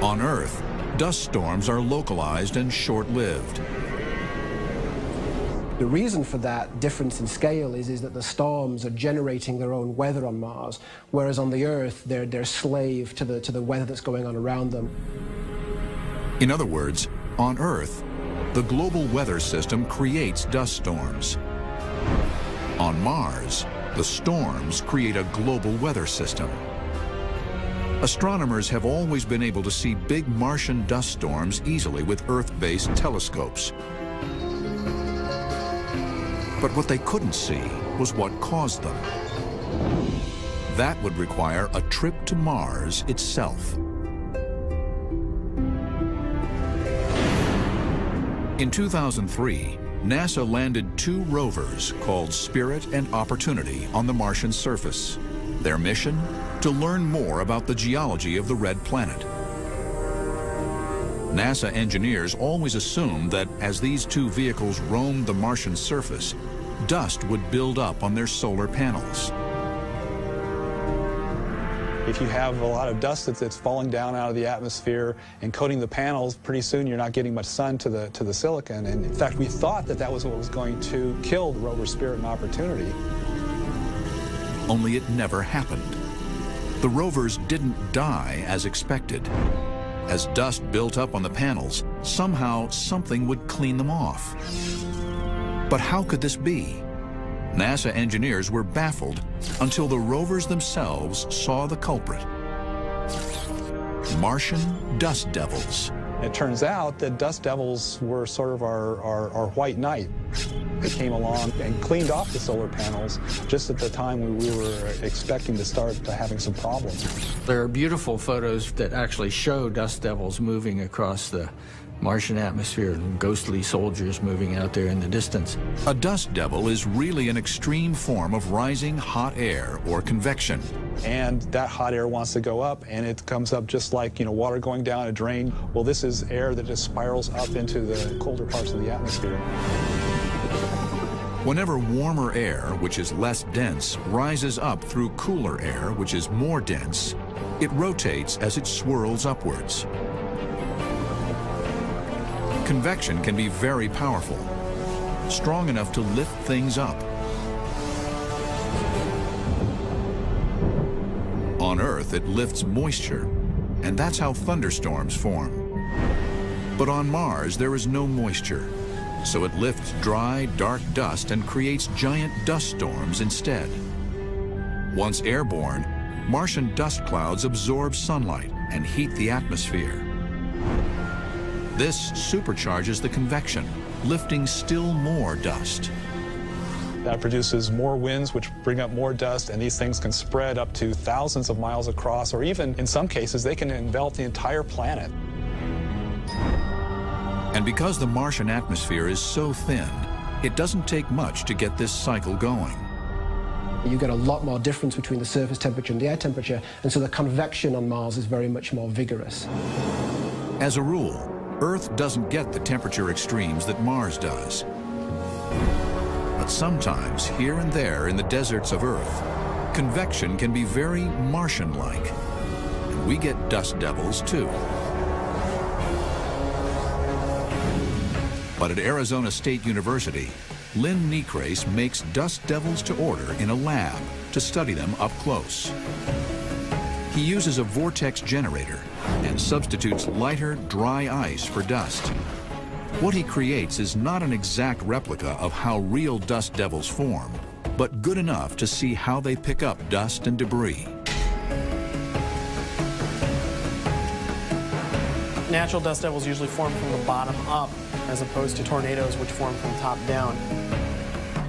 On Earth, dust storms are localized and short-lived. The reason for that difference in scale is that the storms are generating their own weather on Mars, whereas on the Earth, they're slave to the weather that's going on around them. In other words, on Earth, the global weather system creates dust storms. On Mars, the storms create a global weather system. Astronomers have always been able to see big Martian dust storms easily with Earth-based telescopes. But what they couldn't see was what caused them. That would require a trip to Mars itself. In 2003, NASA landed 2 rovers called Spirit and Opportunity on the Martian surface. Their mission? To learn more about the geology of the red planet. NASA engineers always assumed that as these 2 vehicles roamed the Martian surface, dust would build up on their solar panels. If you have a lot of dust that's falling down out of the atmosphere and coating the panels, pretty soon you're not getting much sun to the silicon. And in fact, we thought that was what was going to kill the rover Spirit and Opportunity. Only it never happened. The rovers didn't die as expected. As dust built up on the panels, somehow something would clean them off. But how could this be? NASA engineers were baffled until the rovers themselves saw the culprit. Martian dust devils. It turns out that dust devils were sort of our white knight. They came along and cleaned off the solar panels just at the time when we were expecting to start having some problems. There are beautiful photos that actually show dust devils moving across the Martian atmosphere and ghostly soldiers moving out there in the distance. A dust devil is really an extreme form of rising hot air or convection. And that hot air wants to go up, and it comes up just like, water going down a drain. Well, this is air that just spirals up into the colder parts of the atmosphere. Whenever warmer air, which is less dense, rises up through cooler air, which is more dense, it rotates as it swirls upwards. Convection can be very powerful, strong enough to lift things up. On Earth, it lifts moisture, and that's how thunderstorms form. But on Mars, there is no moisture, so it lifts dry, dark dust and creates giant dust storms instead. Once airborne, Martian dust clouds absorb sunlight and heat the atmosphere. This supercharges the convection, lifting still more dust. That produces more winds, which bring up more dust, and these things can spread up to thousands of miles across, or even, in some cases, they can envelop the entire planet. And because the Martian atmosphere is so thin, it doesn't take much to get this cycle going. You get a lot more difference between the surface temperature and the air temperature, and so the convection on Mars is very much more vigorous. As a rule, Earth doesn't get the temperature extremes that Mars does. But sometimes, here and there in the deserts of Earth, convection can be very Martian-like. And we get dust devils, too. But at Arizona State University, Lynn Necrace makes dust devils to order in a lab to study them up close. He uses a vortex generator and substitutes lighter, dry ice for dust. What he creates is not an exact replica of how real dust devils form, but good enough to see how they pick up dust and debris. Natural dust devils usually form from the bottom up, as opposed to tornadoes, which form from top down.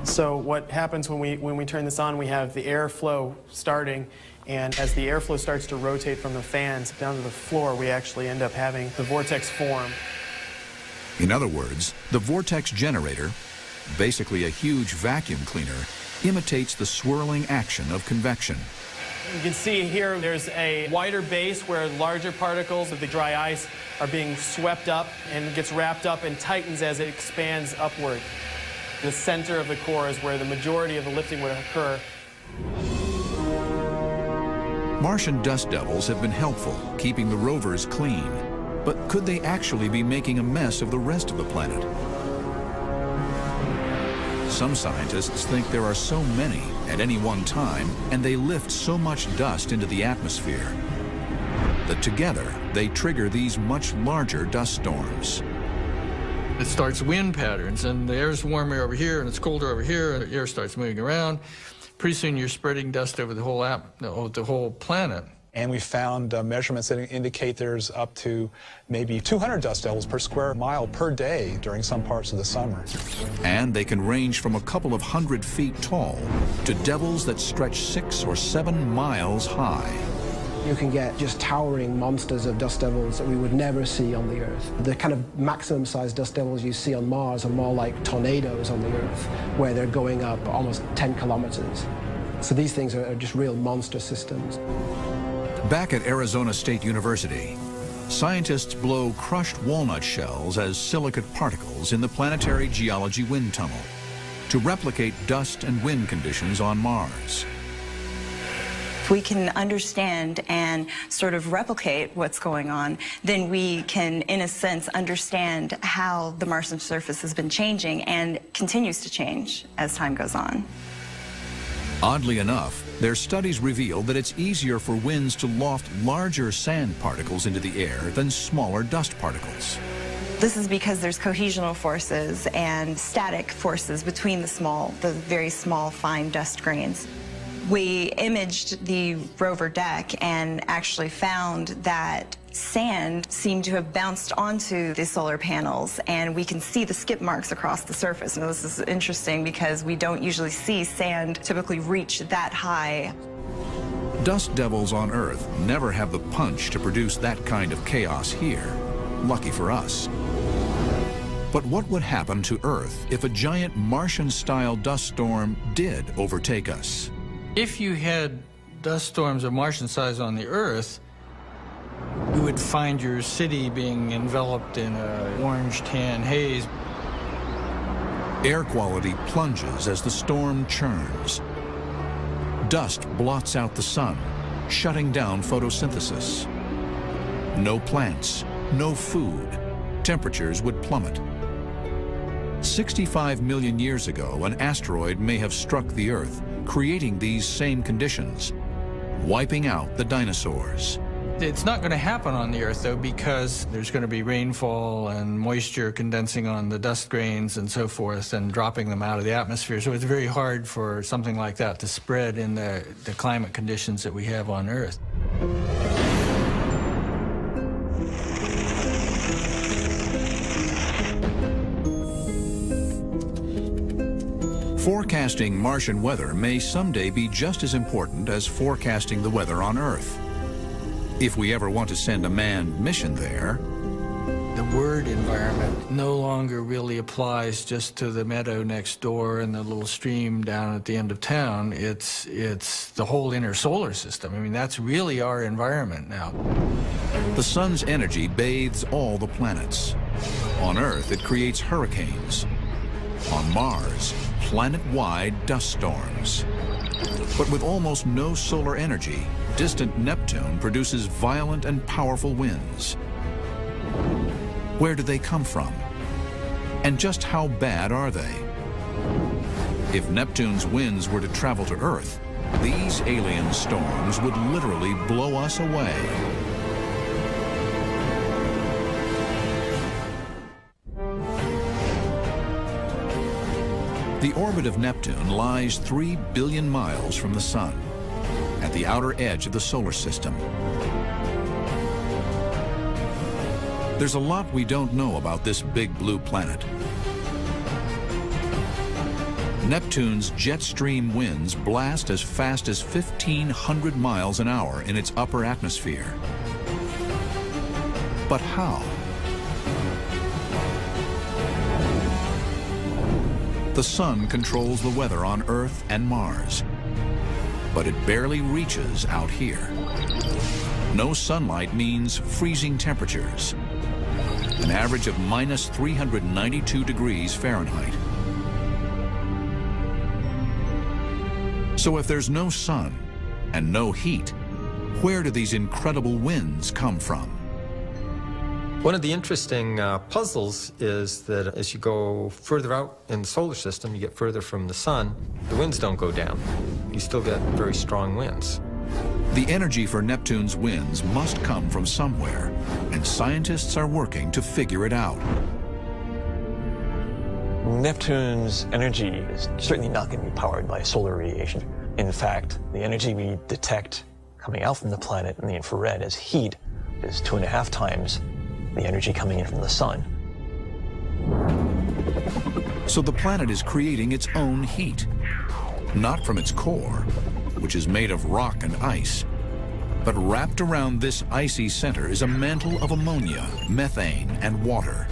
So what happens when we turn this on, we have the airflow starting, and as the airflow starts to rotate from the fans down to the floor, we actually end up having the vortex form. In other words, the vortex generator, basically a huge vacuum cleaner, imitates the swirling action of convection. You can see here there's a wider base where larger particles of the dry ice are being swept up and gets wrapped up and tightens as it expands upward. The center of the core is where the majority of the lifting would occur. Martian dust devils have been helpful, keeping the rovers clean. But could they actually be making a mess of the rest of the planet? Some scientists think there are so many at any one time, and they lift so much dust into the atmosphere, that together they trigger these much larger dust storms. It starts wind patterns, and the air's warmer over here, and it's colder over here, and the air starts moving around. Pretty soon you're spreading dust over the whole planet. And we found measurements that indicate there's up to maybe 200 dust devils per square mile per day during some parts of the summer. And they can range from a couple of 100 feet tall to devils that stretch 6 or 7 miles high. You can get just towering monsters of dust devils that we would never see on the Earth. The kind of maximum size dust devils you see on Mars are more like tornadoes on the Earth, where they're going up almost 10 kilometers. So these things are just real monster systems. Back at Arizona State University, scientists blow crushed walnut shells as silicate particles in the Planetary Geology Wind Tunnel to replicate dust and wind conditions on Mars. If we can understand and sort of replicate what's going on, then we can, in a sense, understand how the Martian surface has been changing and continues to change as time goes on. Oddly enough, their studies reveal that it's easier for winds to loft larger sand particles into the air than smaller dust particles. This is because there's cohesional forces and static forces between the very small, fine dust grains. We imaged the rover deck and actually found that sand seemed to have bounced onto the solar panels, and we can see the skip marks across the surface. Now, this is interesting because we don't usually see sand typically reach that high. Dust devils on Earth never have the punch to produce that kind of chaos here. Lucky for us. But what would happen to Earth if a giant Martian-style dust storm did overtake us? If you had dust storms of Martian size on the Earth, you would find your city being enveloped in an orange-tan haze. Air quality plunges as the storm churns. Dust blots out the sun, shutting down photosynthesis. No plants, no food. Temperatures would plummet. 65 million years ago, an asteroid may have struck the Earth, creating these same conditions, wiping out the dinosaurs. It's not going to happen on the Earth, though, because there's going to be rainfall and moisture condensing on the dust grains and so forth and dropping them out of the atmosphere. So it's very hard for something like that to spread in the climate conditions that we have on Earth. Forecasting Martian weather may someday be just as important as forecasting the weather on Earth. If we ever want to send a manned mission there, the word environment no longer really applies just to the meadow next door and the little stream down at the end of town. It's the whole inner solar system. I mean, that's really our environment now. the sun's energy bathes all the planets. On Earth, it creates hurricanes. On Mars, planet-wide dust storms. But with almost no solar energy, distant Neptune produces violent and powerful winds. Where do they come from? And just how bad are they? If Neptune's winds were to travel to Earth, these alien storms would literally blow us away. The orbit of Neptune lies 3 billion miles from the Sun, at the outer edge of the solar system. There's a lot we don't know about this big blue planet. Neptune's jet stream winds blast as fast as 1,500 miles an hour in its upper atmosphere. But how? The Sun controls the weather on Earth and Mars, but it barely reaches out here. No sunlight means freezing temperatures, an average of minus 392 degrees Fahrenheit. So if there's no sun and no heat, where do these incredible winds come from? One of the interesting puzzles is that as you go further out in the solar system, you get further from the sun, the winds don't go down. You still get very strong winds. The energy for Neptune's winds must come from somewhere, and scientists are working to figure it out. Neptune's energy is certainly not going to be powered by solar radiation. In fact, the energy we detect coming out from the planet in the infrared as heat is 2.5 times the energy coming in from the sun. So the planet is creating its own heat, not from its core, which is made of rock and ice, but wrapped around this icy center is a mantle of ammonia, methane, and water,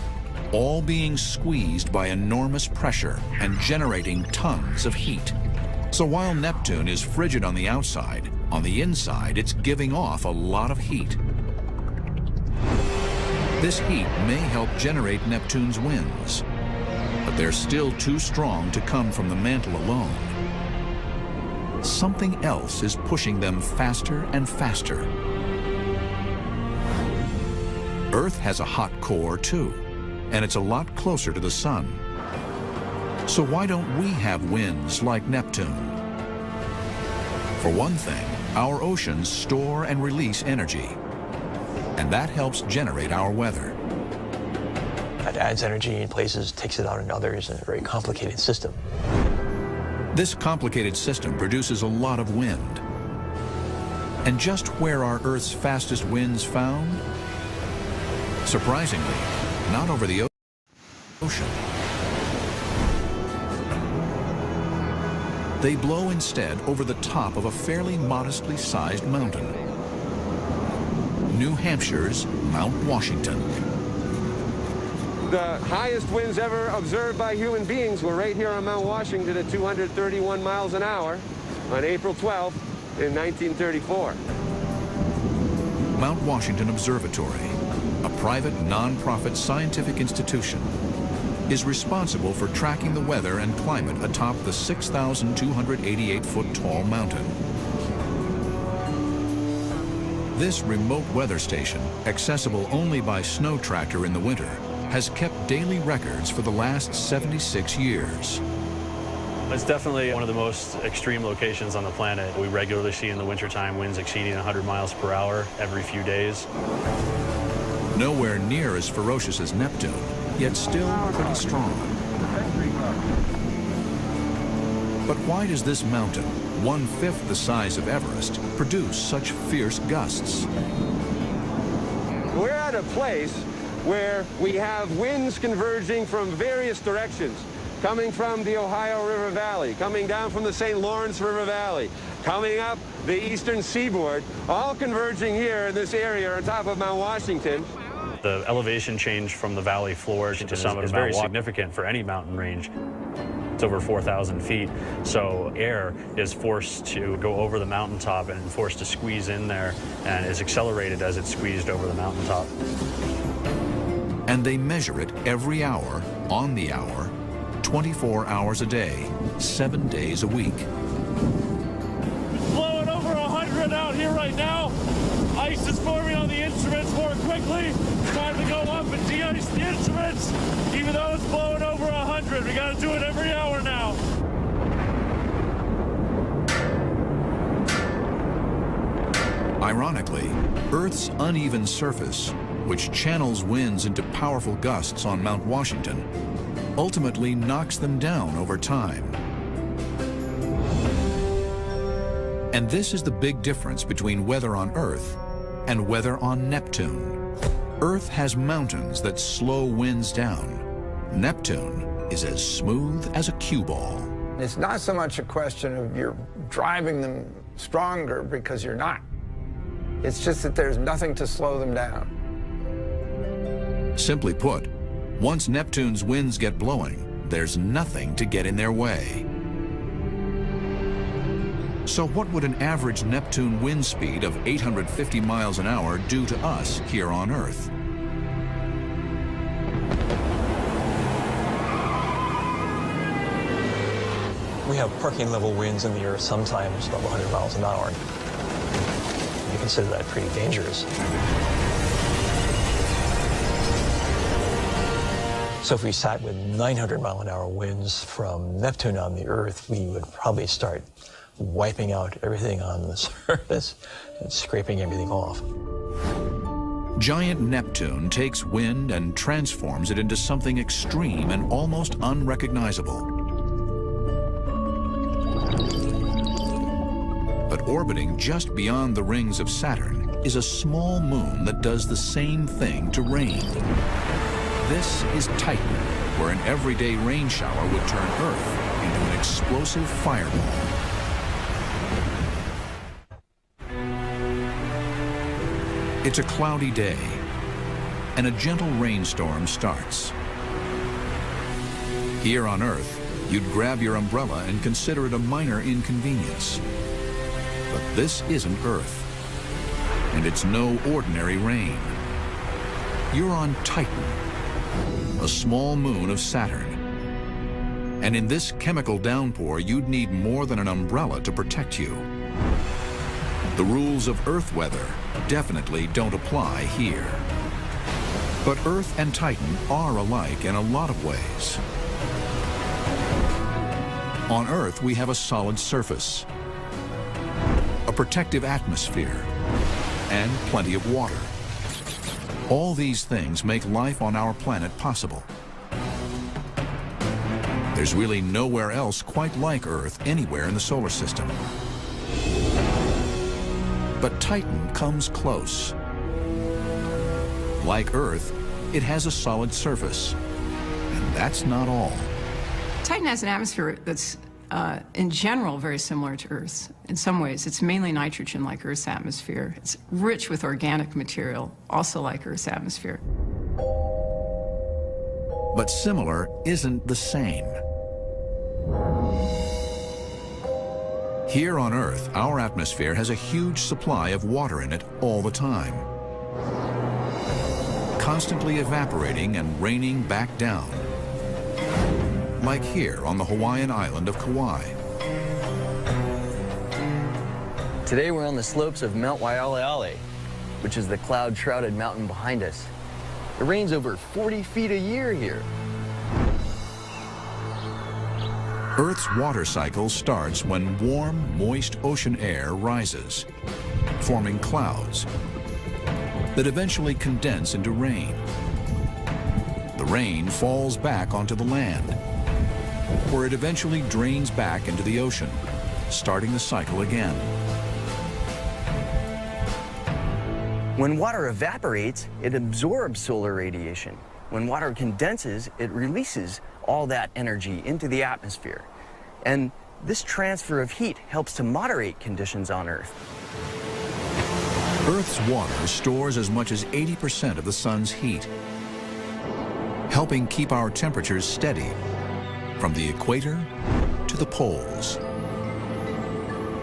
all being squeezed by enormous pressure and generating tons of heat. So while Neptune is frigid on the outside, on the inside it's giving off a lot of heat. This heat may help generate Neptune's winds, but they're still too strong to come from the mantle alone. Something else is pushing them faster and faster. Earth has a hot core too, and it's a lot closer to the sun. So why don't we have winds like Neptune? For one thing, our oceans store and release energy, and that helps generate our weather. That adds energy in places, takes it out in others, in a very complicated system. This complicated system produces a lot of wind. And just where are Earth's fastest winds found? Surprisingly, not over the ocean. They blow instead over the top of a fairly modestly sized mountain. New Hampshire's Mount Washington. The highest winds ever observed by human beings were right here on Mount Washington at 231 miles an hour on April 12th in 1934. Mount Washington Observatory, a private non-profit scientific institution, is responsible for tracking the weather and climate atop the 6,288-foot tall mountain. This remote weather station, accessible only by snow tractor in the winter, has kept daily records for the last 76 years. It's definitely one of the most extreme locations on the planet. We regularly see in the wintertime winds exceeding 100 miles per hour every few days. Nowhere near as ferocious as Neptune, yet still pretty strong. But why does this mountain, 1/5 the size of Everest, produce such fierce gusts? We're at a place where we have winds converging from various directions, coming from the Ohio River Valley, coming down from the St. Lawrence River Valley, coming up the eastern seaboard, all converging here in this area on top of Mount Washington. The elevation change from the valley floor to the summit is very significant for any mountain range. It's over 4,000 feet, so air is forced to go over the mountaintop and forced to squeeze in there, and is accelerated as it's squeezed over the mountaintop. And they measure it every hour, on the hour, 24 hours a day, 7 days a week. It's blowing over 100 out here right now. Ice is forming on the instruments more quickly. It's time to go up and de-ice the instruments, even though it's blowing over 100. We got to do it every hour now. Ironically, Earth's uneven surface, which channels winds into powerful gusts on Mount Washington, ultimately knocks them down over time. And this is the big difference between weather on Earth and weather on Neptune. Earth has mountains that slow winds down. Neptune is as smooth as a cue ball. It's not so much a question of you're driving them stronger, because you're not. It's just that there's nothing to slow them down. Simply put, once Neptune's winds get blowing, there's nothing to get in their way. So what would an average Neptune wind speed of 850 miles an hour do to us here on Earth? We have parking level winds in the Earth sometimes above 100 miles an hour. You consider that pretty dangerous. So if we sat with 900 mile an hour winds from Neptune on the Earth, we would probably start wiping out everything on the surface and scraping everything off. Giant Neptune takes wind and transforms it into something extreme and almost unrecognizable. But orbiting just beyond the rings of Saturn is a small moon that does the same thing to rain. This is Titan, where an everyday rain shower would turn Earth into an explosive fireball. It's a cloudy day, and a gentle rainstorm starts. Here on Earth, you'd grab your umbrella and consider it a minor inconvenience. But this isn't Earth, and it's no ordinary rain. You're on Titan, a small moon of Saturn. And in this chemical downpour, you'd need more than an umbrella to protect you. The rules of Earth weather definitely don't apply here. But Earth and Titan are alike in a lot of ways. On Earth, we have a solid surface, a protective atmosphere, and plenty of water. All these things make life on our planet possible. There's really nowhere else quite like Earth anywhere in the solar system. But Titan comes close. Like Earth, it has a solid surface. And that's not all. Titan has an atmosphere that's, in general, very similar to Earth's. In some ways, it's mainly nitrogen, like Earth's atmosphere. It's rich with organic material, also like Earth's atmosphere. But similar isn't the same. Here on Earth, our atmosphere has a huge supply of water in it all the time, constantly evaporating and raining back down, like here on the Hawaiian island of Kauai. Today we're on the slopes of Mount Waialeale, which is the cloud-shrouded mountain behind us. It rains over 40 feet a year here. Earth's water cycle starts when warm, moist ocean air rises, forming clouds that eventually condense into rain. The rain falls back onto the land, where it eventually drains back into the ocean, starting the cycle again. When water evaporates, it absorbs solar radiation. When water condenses, it releases all that energy into the atmosphere. And this transfer of heat helps to moderate conditions on Earth. Earth's water stores as much as 80% of the sun's heat, helping keep our temperatures steady from the equator to the poles.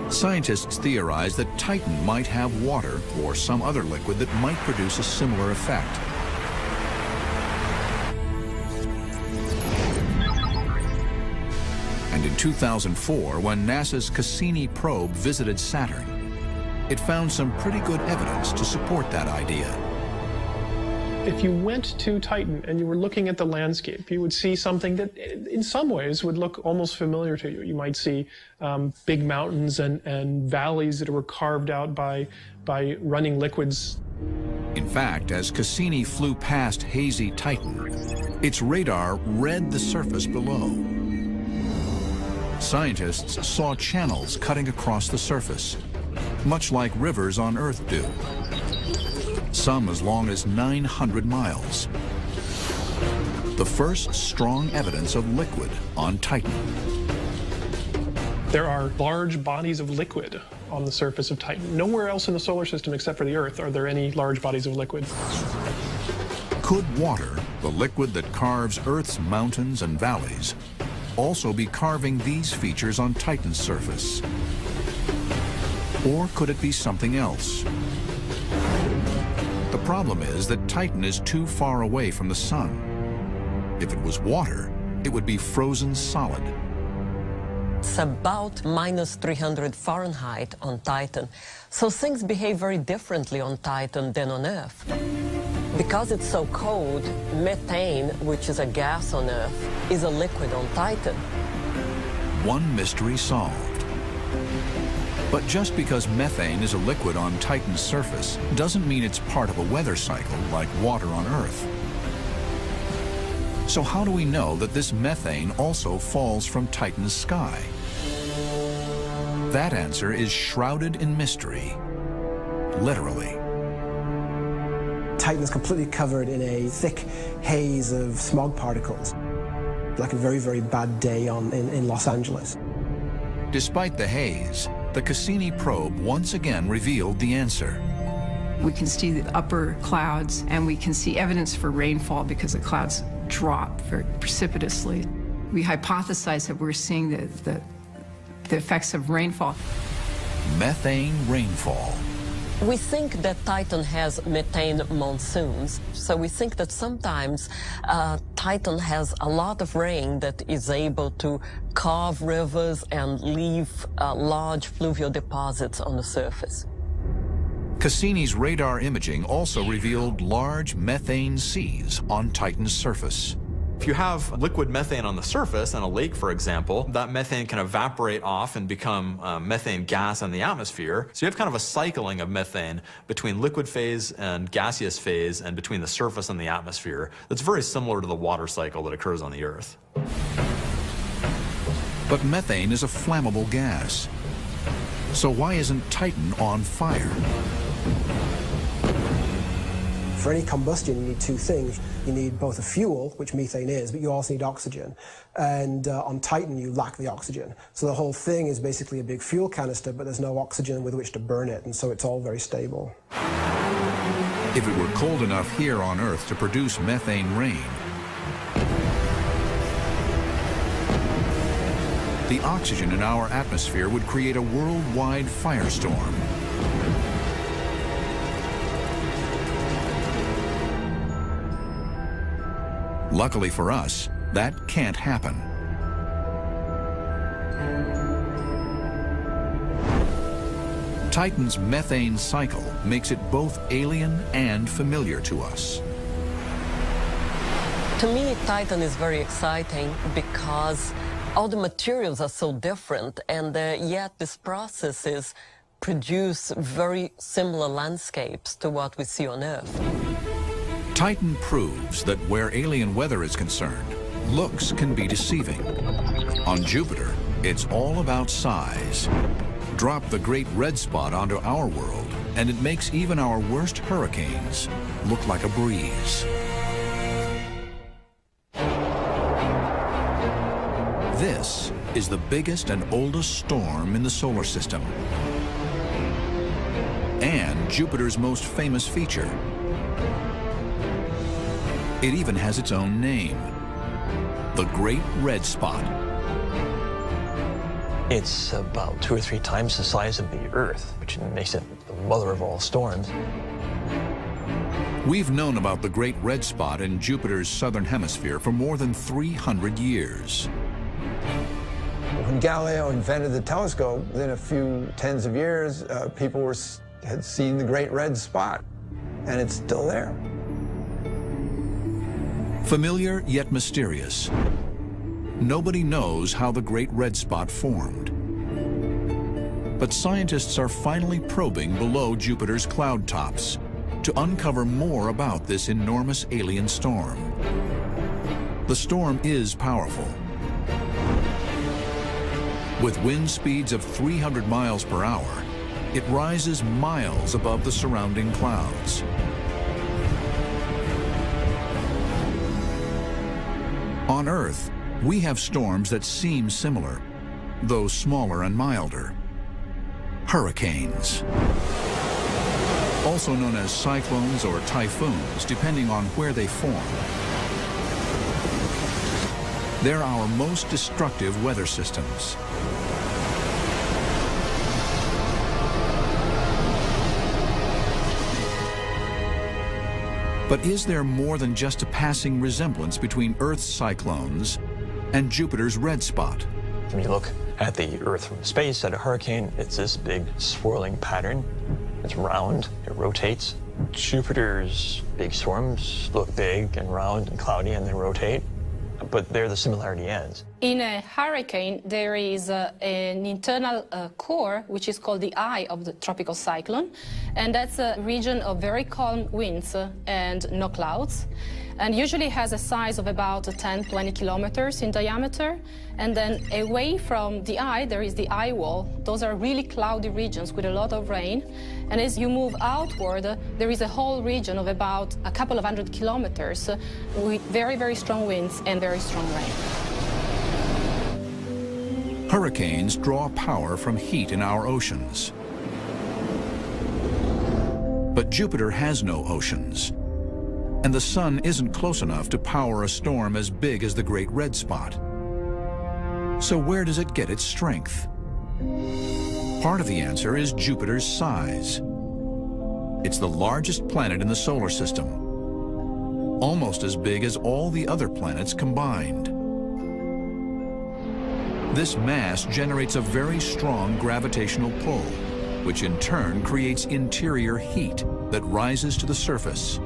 Scientists theorize that Titan might have water or some other liquid that might produce a similar effect. And in 2004, when NASA's Cassini probe visited Saturn, it found some pretty good evidence to support that idea. If you went to Titan and you were looking at the landscape, you would see something that in some ways would look almost familiar to you. You might see big mountains and valleys that were carved out by running liquids. In fact, as Cassini flew past hazy Titan, its radar read the surface below. Scientists saw channels cutting across the surface, much like rivers on Earth do. Some as long as 900 miles. The first strong evidence of liquid on Titan. There are large bodies of liquid on the surface of Titan. Nowhere else in the solar system except for the Earth are there any large bodies of liquid. Could water, the liquid that carves Earth's mountains and valleys, also be carving these features on Titan's surface? Or could it be something else? The problem is that Titan is too far away from the sun. If it was water, it would be frozen solid. It's about minus 300 Fahrenheit on Titan, so things behave very differently on Titan than on Earth. Because it's so cold, methane, which is a gas on Earth, is a liquid on Titan. One mystery solved. But just because methane is a liquid on Titan's surface doesn't mean it's part of a weather cycle like water on Earth. So how do we know that this methane also falls from Titan's sky? That answer is shrouded in mystery, literally. Titan is completely covered in a thick haze of smog particles, like a very, very bad day in Los Angeles. Despite the haze, the Cassini probe once again revealed the answer. We can see the upper clouds, and we can see evidence for rainfall because the clouds drop very precipitously. We hypothesize that we're seeing the effects of rainfall. Methane rainfall. We think that Titan has methane monsoons, so we think that sometimes Titan has a lot of rain that is able to carve rivers and leave large fluvial deposits on the surface. Cassini's radar imaging also revealed large methane seas on Titan's surface. If you have liquid methane on the surface, in a lake, for example, that methane can evaporate off and become methane gas in the atmosphere. So you have kind of a cycling of methane between liquid phase and gaseous phase and between the surface and the atmosphere that's very similar to the water cycle that occurs on the Earth. But methane is a flammable gas. So why isn't Titan on fire? For any combustion, you need two things. You need both a fuel, which methane is, but you also need oxygen. And on Titan, you lack the oxygen. So the whole thing is basically a big fuel canister, but there's no oxygen with which to burn it, and so it's all very stable. If it were cold enough here on Earth to produce methane rain, the oxygen in our atmosphere would create a worldwide firestorm. Luckily for us, that can't happen. Titan's methane cycle makes it both alien and familiar to us. To me, Titan is very exciting because all the materials are so different, and yet these processes produce very similar landscapes to what we see on Earth. Titan proves that where alien weather is concerned, looks can be deceiving. On Jupiter, it's all about size. Drop the great red spot onto our world, and it makes even our worst hurricanes look like a breeze. This is the biggest and oldest storm in the solar system, and Jupiter's most famous feature. It even has its own name, the Great Red Spot. It's about 2 or 3 times the size of the Earth, which makes it the mother of all storms. We've known about the Great Red Spot in Jupiter's southern hemisphere for more than 300 years. When Galileo invented the telescope, within a few tens of years, people had seen the Great Red Spot, and it's still there. Familiar yet mysterious. Nobody knows how the Great Red Spot formed. But scientists are finally probing below Jupiter's cloud tops to uncover more about this enormous alien storm. The storm is powerful. With wind speeds of 300 miles per hour, it rises miles above the surrounding clouds. On Earth, we have storms that seem similar, though smaller and milder. Hurricanes, also known as cyclones or typhoons, depending on where they form. They're our most destructive weather systems. But is there more than just a passing resemblance between Earth's cyclones and Jupiter's red spot? When you look at the Earth from space at a hurricane, it's this big swirling pattern. It's round, it rotates. Jupiter's big storms look big and round and cloudy and they rotate, but there the similarity ends. In a hurricane, there is an internal core, which is called the eye of the tropical cyclone, and that's a region of very calm winds and no clouds, and usually has a size of about 10-20 kilometers in diameter. And then away from the eye, there is the eye wall. Those are really cloudy regions with a lot of rain. And as you move outward, there is a whole region of about a couple of 100 kilometers with very, very strong winds and very strong rain. Hurricanes draw power from heat in our oceans. But Jupiter has no oceans, and the sun isn't close enough to power a storm as big as the Great Red Spot. So where does it get its strength? Part of the answer is Jupiter's size. It's the largest planet in the solar system, almost as big as all the other planets combined. This mass generates a very strong gravitational pull, which in turn creates interior heat that rises to the surface.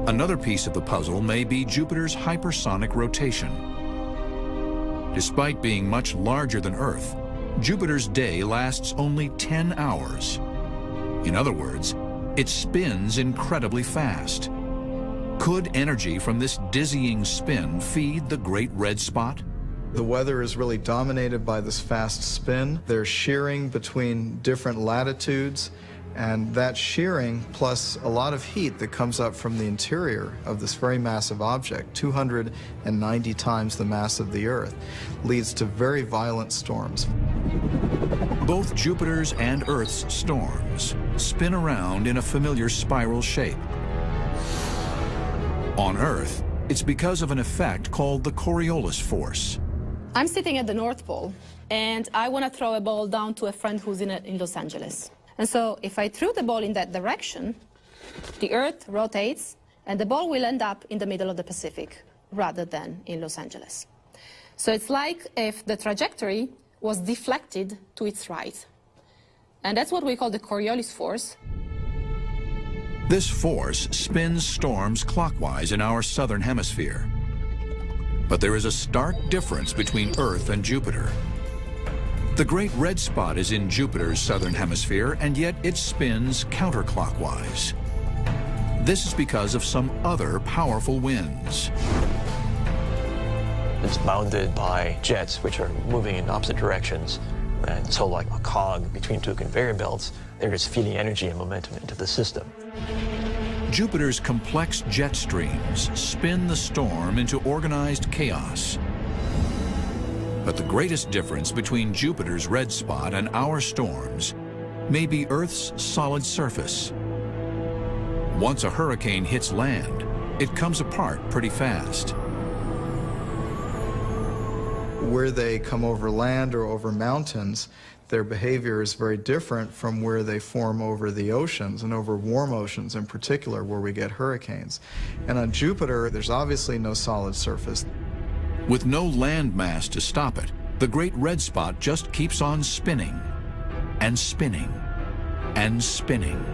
Another piece of the puzzle may be Jupiter's hypersonic rotation. Despite being much larger than Earth, Jupiter's day lasts only 10 hours. In other words, it spins incredibly fast. Could energy from this dizzying spin feed the Great Red Spot? The weather is really dominated by this fast spin. There's shearing between different latitudes, and that shearing plus a lot of heat that comes up from the interior of this very massive object, 290 times the mass of the Earth, leads to very violent storms. Both Jupiter's and Earth's storms spin around in a familiar spiral shape. On Earth, it's because of an effect called the Coriolis force. I'm sitting at the North Pole, and I want to throw a ball down to a friend who's in Los Angeles. And so if I threw the ball in that direction, the Earth rotates, and the ball will end up in the middle of the Pacific rather than in Los Angeles. So it's like if the trajectory was deflected to its right. And that's what we call the Coriolis force. This force spins storms clockwise in our southern hemisphere. But there is a stark difference between Earth and Jupiter. The Great Red Spot is in Jupiter's southern hemisphere, and yet it spins counterclockwise. This is because of some other powerful winds. It's bounded by jets, which are moving in opposite directions. And so like a cog between two conveyor belts, they're just feeding energy and momentum into the system. Jupiter's complex jet streams spin the storm into organized chaos. But the greatest difference between Jupiter's red spot and our storms may be Earth's solid surface. Once a hurricane hits land, it comes apart pretty fast. Where they come over land or over mountains, their behavior is very different from where they form over the oceans, and over warm oceans in particular, where we get hurricanes. And on Jupiter, there's obviously no solid surface. With no land mass to stop it, the Great Red Spot just keeps on spinning and spinning and spinning.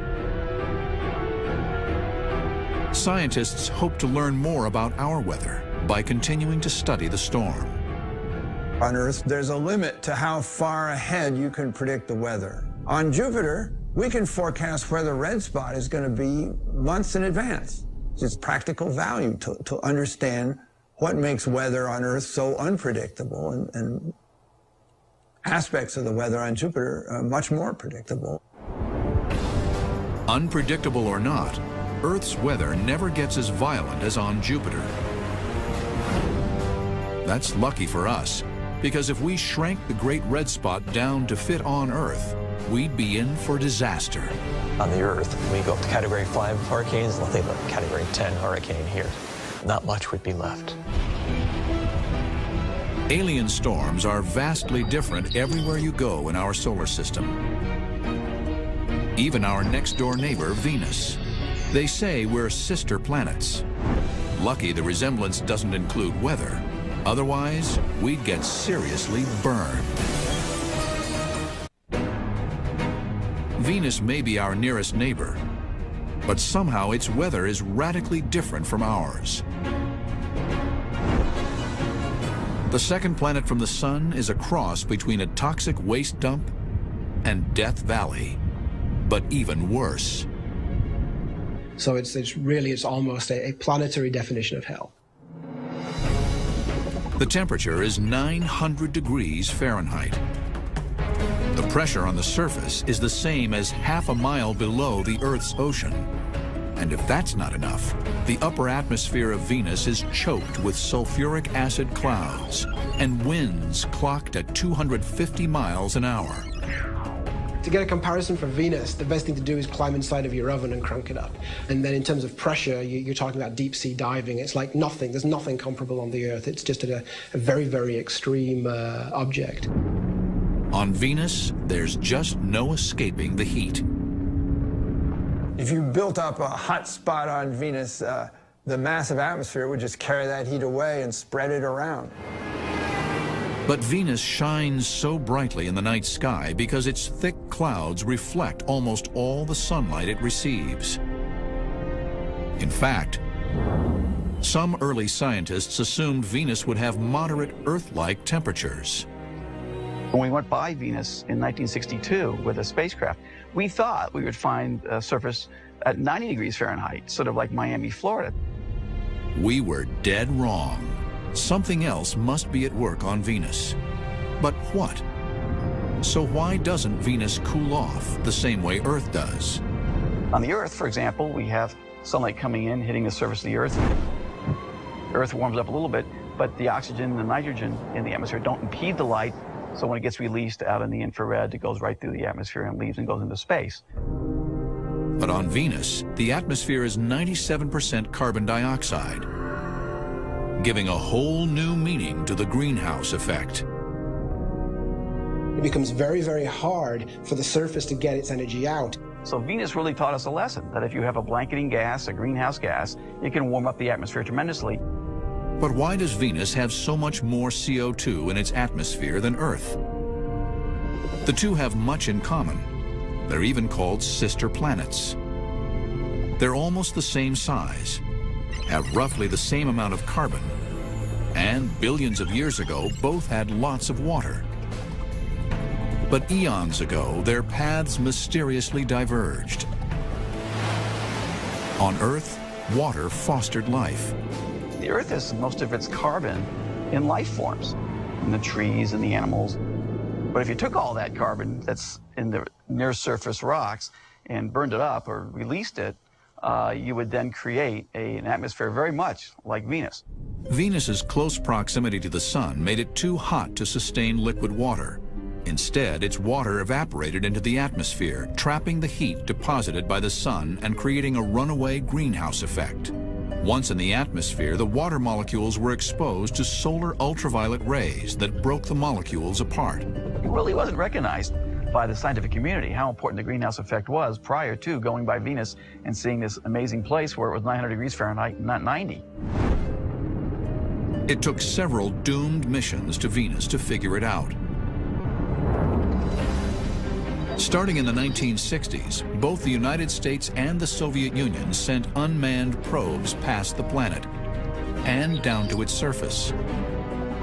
Scientists hope to learn more about our weather by continuing to study the storm. On Earth, there's a limit to how far ahead you can predict the weather. On Jupiter, we can forecast where the red spot is going to be months in advance. It's practical value to understand what makes weather on Earth so unpredictable, and aspects of the weather on Jupiter are much more predictable. Unpredictable or not, Earth's weather never gets as violent as on Jupiter. That's lucky for us, because if we shrank the Great Red Spot down to fit on Earth, we'd be in for disaster. On the Earth, we go up to Category 5 hurricanes, nothing but Category 10 hurricane here. Not much would be left. Alien storms are vastly different everywhere you go in our solar system. Even our next-door neighbor, Venus. They say we're sister planets. Lucky the resemblance doesn't include weather. Otherwise, we'd get seriously burned. Venus may be our nearest neighbor, but somehow its weather is radically different from ours. The second planet from the Sun is a cross between a toxic waste dump and Death Valley, but even worse. So it's almost a planetary definition of hell. The temperature is 900 degrees Fahrenheit. The pressure on the surface is the same as half a mile below the Earth's ocean. And if that's not enough, the upper atmosphere of Venus is choked with sulfuric acid clouds and winds clocked at 250 miles an hour. To get a comparison for Venus, the best thing to do is climb inside of your oven and crank it up. And then in terms of pressure, you're talking about deep sea diving. It's like nothing. There's nothing comparable on the Earth. It's just a very, very extreme object. On Venus, there's just no escaping the heat. If you built up a hot spot on Venus, the massive atmosphere would just carry that heat away and spread it around. But Venus shines so brightly in the night sky because its thick clouds reflect almost all the sunlight it receives. In fact, some early scientists assumed Venus would have moderate Earth-like temperatures. When we went by Venus in 1962 with a spacecraft, we thought we would find a surface at 90 degrees Fahrenheit, sort of like Miami, Florida. We were dead wrong. Something else must be at work on Venus. But what? So why doesn't Venus cool off the same way Earth does? On the Earth, for example, we have sunlight coming in, hitting the surface of the Earth. The Earth warms up a little bit, but the oxygen and the nitrogen in the atmosphere don't impede the light, so when it gets released out in the infrared, it goes right through the atmosphere and leaves and goes into space. But on Venus, the atmosphere is 97% carbon dioxide, giving a whole new meaning to the greenhouse effect. It becomes very, very hard for the surface to get its energy out. So Venus really taught us a lesson, that if you have a blanketing gas, a greenhouse gas, it can warm up the atmosphere tremendously. But why does Venus have so much more CO2 in its atmosphere than Earth? The two have much in common. They're even called sister planets. They're almost the same size, have roughly the same amount of carbon, and billions of years ago, both had lots of water. But eons ago, their paths mysteriously diverged. On Earth, water fostered life. The Earth has most of its carbon in life forms, in the trees and the animals. But if you took all that carbon that's in the near-surface rocks and burned it up or released it, you would then create an atmosphere very much like Venus. Venus's close proximity to the sun made it too hot to sustain liquid water. Instead, its water evaporated into the atmosphere, trapping the heat deposited by the sun and creating a runaway greenhouse effect. Once in the atmosphere, the water molecules were exposed to solar ultraviolet rays that broke the molecules apart. It really wasn't recognized by the scientific community how important the greenhouse effect was prior to going by Venus and seeing this amazing place where it was 900 degrees Fahrenheit, not 90. It took several doomed missions to Venus to figure it out. Starting in the 1960s, both the United States and the Soviet Union sent unmanned probes past the planet and down to its surface.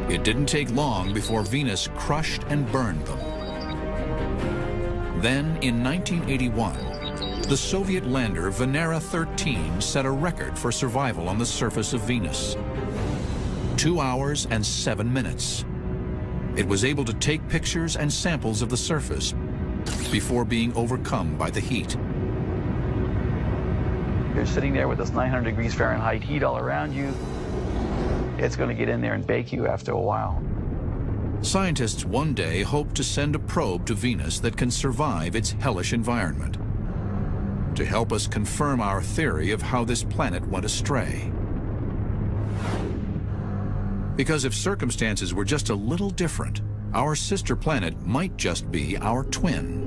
It didn't take long before Venus crushed and burned them. Then, in 1981, the Soviet lander Venera 13 set a record for survival on the surface of Venus. 2 hours and 7 minutes. It was able to take pictures and samples of the surface before being overcome by the heat. You're sitting there with this 900 degrees Fahrenheit heat all around you. It's going to get in there and bake you after a while. Scientists one day hope to send a probe to Venus that can survive its hellish environment, to help us confirm our theory of how this planet went astray. Because if circumstances were just a little different, our sister planet might just be our twin.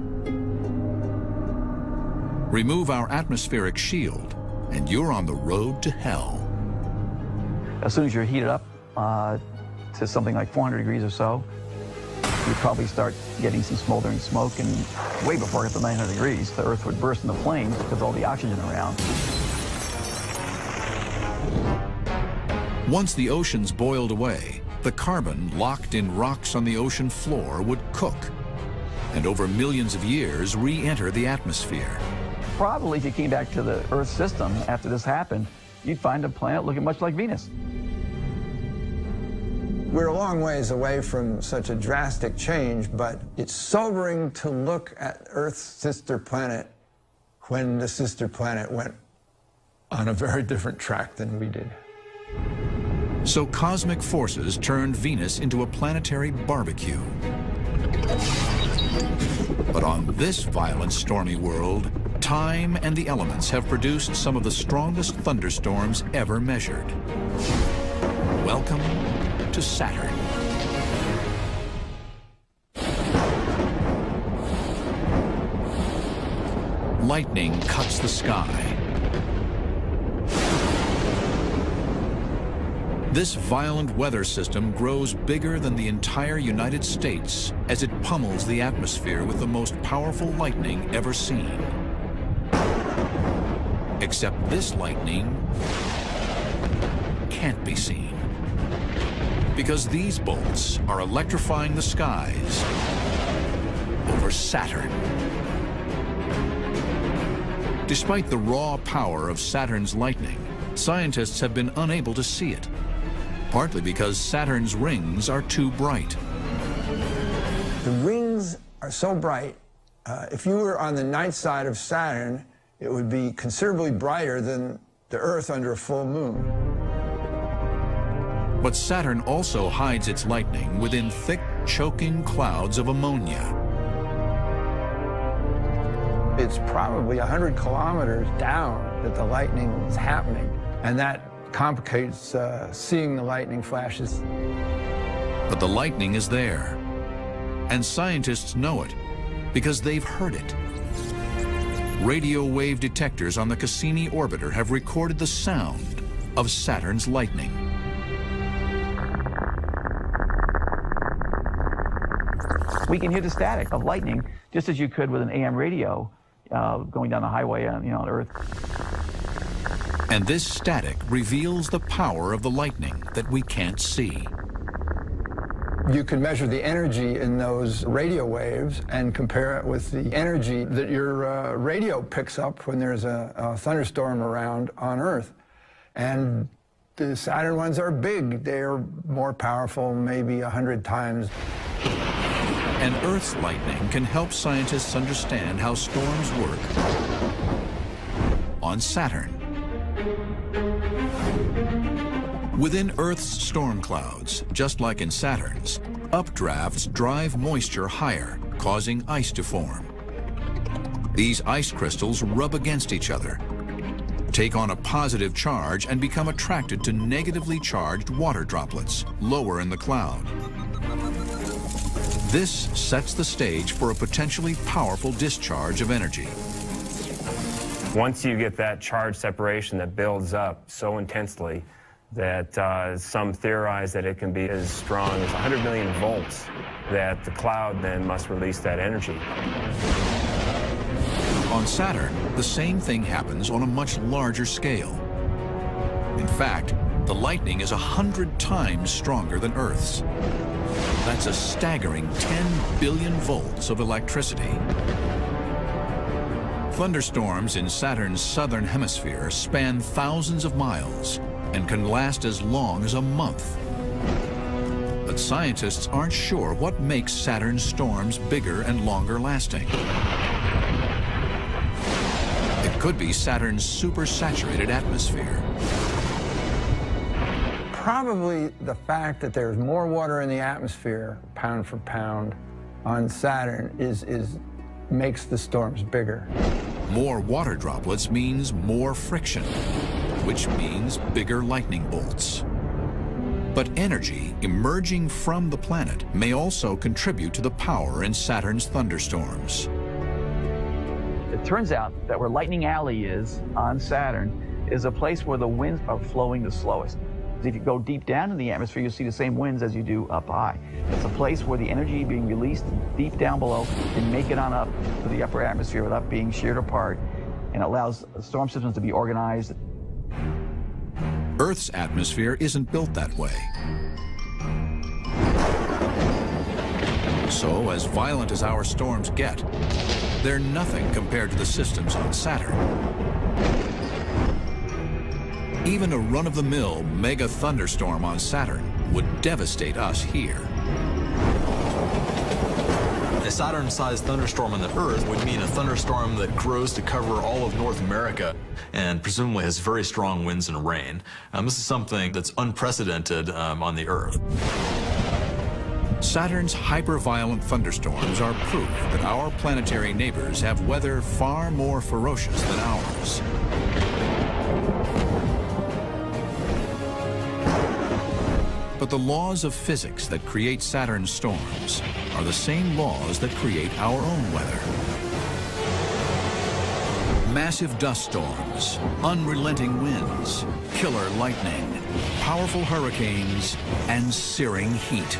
Remove our atmospheric shield, and you're on the road to hell. As soon as you're heated up to something like 400 degrees or so, you'd probably start getting some smoldering smoke, and way before it got to 900 degrees, the Earth would burst into flames because of all the oxygen around. Once the oceans boiled away, the carbon locked in rocks on the ocean floor would cook, and over millions of years re-enter the atmosphere. Probably if you came back to the Earth system after this happened, you'd find a planet looking much like Venus. We're a long ways away from such a drastic change, but it's sobering to look at Earth's sister planet when the sister planet went on a very different track than we did. So cosmic forces turned Venus into a planetary barbecue. But on this violent, stormy world, time and the elements have produced some of the strongest thunderstorms ever measured. Welcome to Saturn. Lightning cuts the sky. This violent weather system grows bigger than the entire United States as it pummels the atmosphere with the most powerful lightning ever seen. Except this lightning can't be seen, because these bolts are electrifying the skies over Saturn. Despite the raw power of Saturn's lightning, scientists have been unable to see it, partly because Saturn's rings are too bright. The rings are so bright, if you were on the night side of Saturn, it would be considerably brighter than the Earth under a full moon. But Saturn also hides its lightning within thick, choking clouds of ammonia. It's probably 100 kilometers down that the lightning is happening, and that complicates seeing the lightning flashes. But the lightning is there, and scientists know it because they've heard it. Radio wave detectors on the Cassini orbiter have recorded the sound of Saturn's lightning. We can hear the static of lightning just as you could with an AM radio going down the highway on Earth. And this static reveals the power of the lightning that we can't see. You can measure the energy in those radio waves and compare it with the energy that your radio picks up when there's a thunderstorm around on Earth. And the Saturn ones are big. They're more powerful, maybe 100 times. And Earth's lightning can help scientists understand how storms work on Saturn. Within Earth's storm clouds, just like in Saturn's, updrafts drive moisture higher, causing ice to form. These ice crystals rub against each other, take on a positive charge, and become attracted to negatively charged water droplets lower in the cloud. This sets the stage for a potentially powerful discharge of energy. Once you get that charge separation that builds up so intensely that some theorize that it can be as strong as 100 million volts, that the cloud then must release that energy. On Saturn, the same thing happens on a much larger scale. In fact, the lightning is 100 times stronger than Earth's. That's a staggering 10 billion volts of electricity. Thunderstorms in Saturn's southern hemisphere span thousands of miles and can last as long as a month. But scientists aren't sure what makes Saturn's storms bigger and longer lasting. It could be Saturn's supersaturated atmosphere. Probably the fact that there's more water in the atmosphere, pound for pound, on Saturn makes the storms bigger. More water droplets means more friction, which means bigger lightning bolts. But energy emerging from the planet may also contribute to the power in Saturn's thunderstorms. It turns out that where Lightning Alley is on Saturn is a place where the winds are flowing the slowest. If you go deep down in the atmosphere, you'll see the same winds as you do up high. It's a place where the energy being released deep down below can make it on up to the upper atmosphere without being sheared apart, and allows storm systems to be organized. Earth's atmosphere isn't built that way. So, as violent as our storms get, they're nothing compared to the systems on Saturn. Even a run-of-the-mill mega thunderstorm on Saturn would devastate us here. A Saturn-sized thunderstorm on the Earth would mean a thunderstorm that grows to cover all of North America and presumably has very strong winds and rain. This is something that's unprecedented on the Earth. Saturn's hyper-violent thunderstorms are proof that our planetary neighbors have weather far more ferocious than ours. But the laws of physics that create Saturn's storms are the same laws that create our own weather. Massive dust storms, unrelenting winds, killer lightning, powerful hurricanes, and searing heat.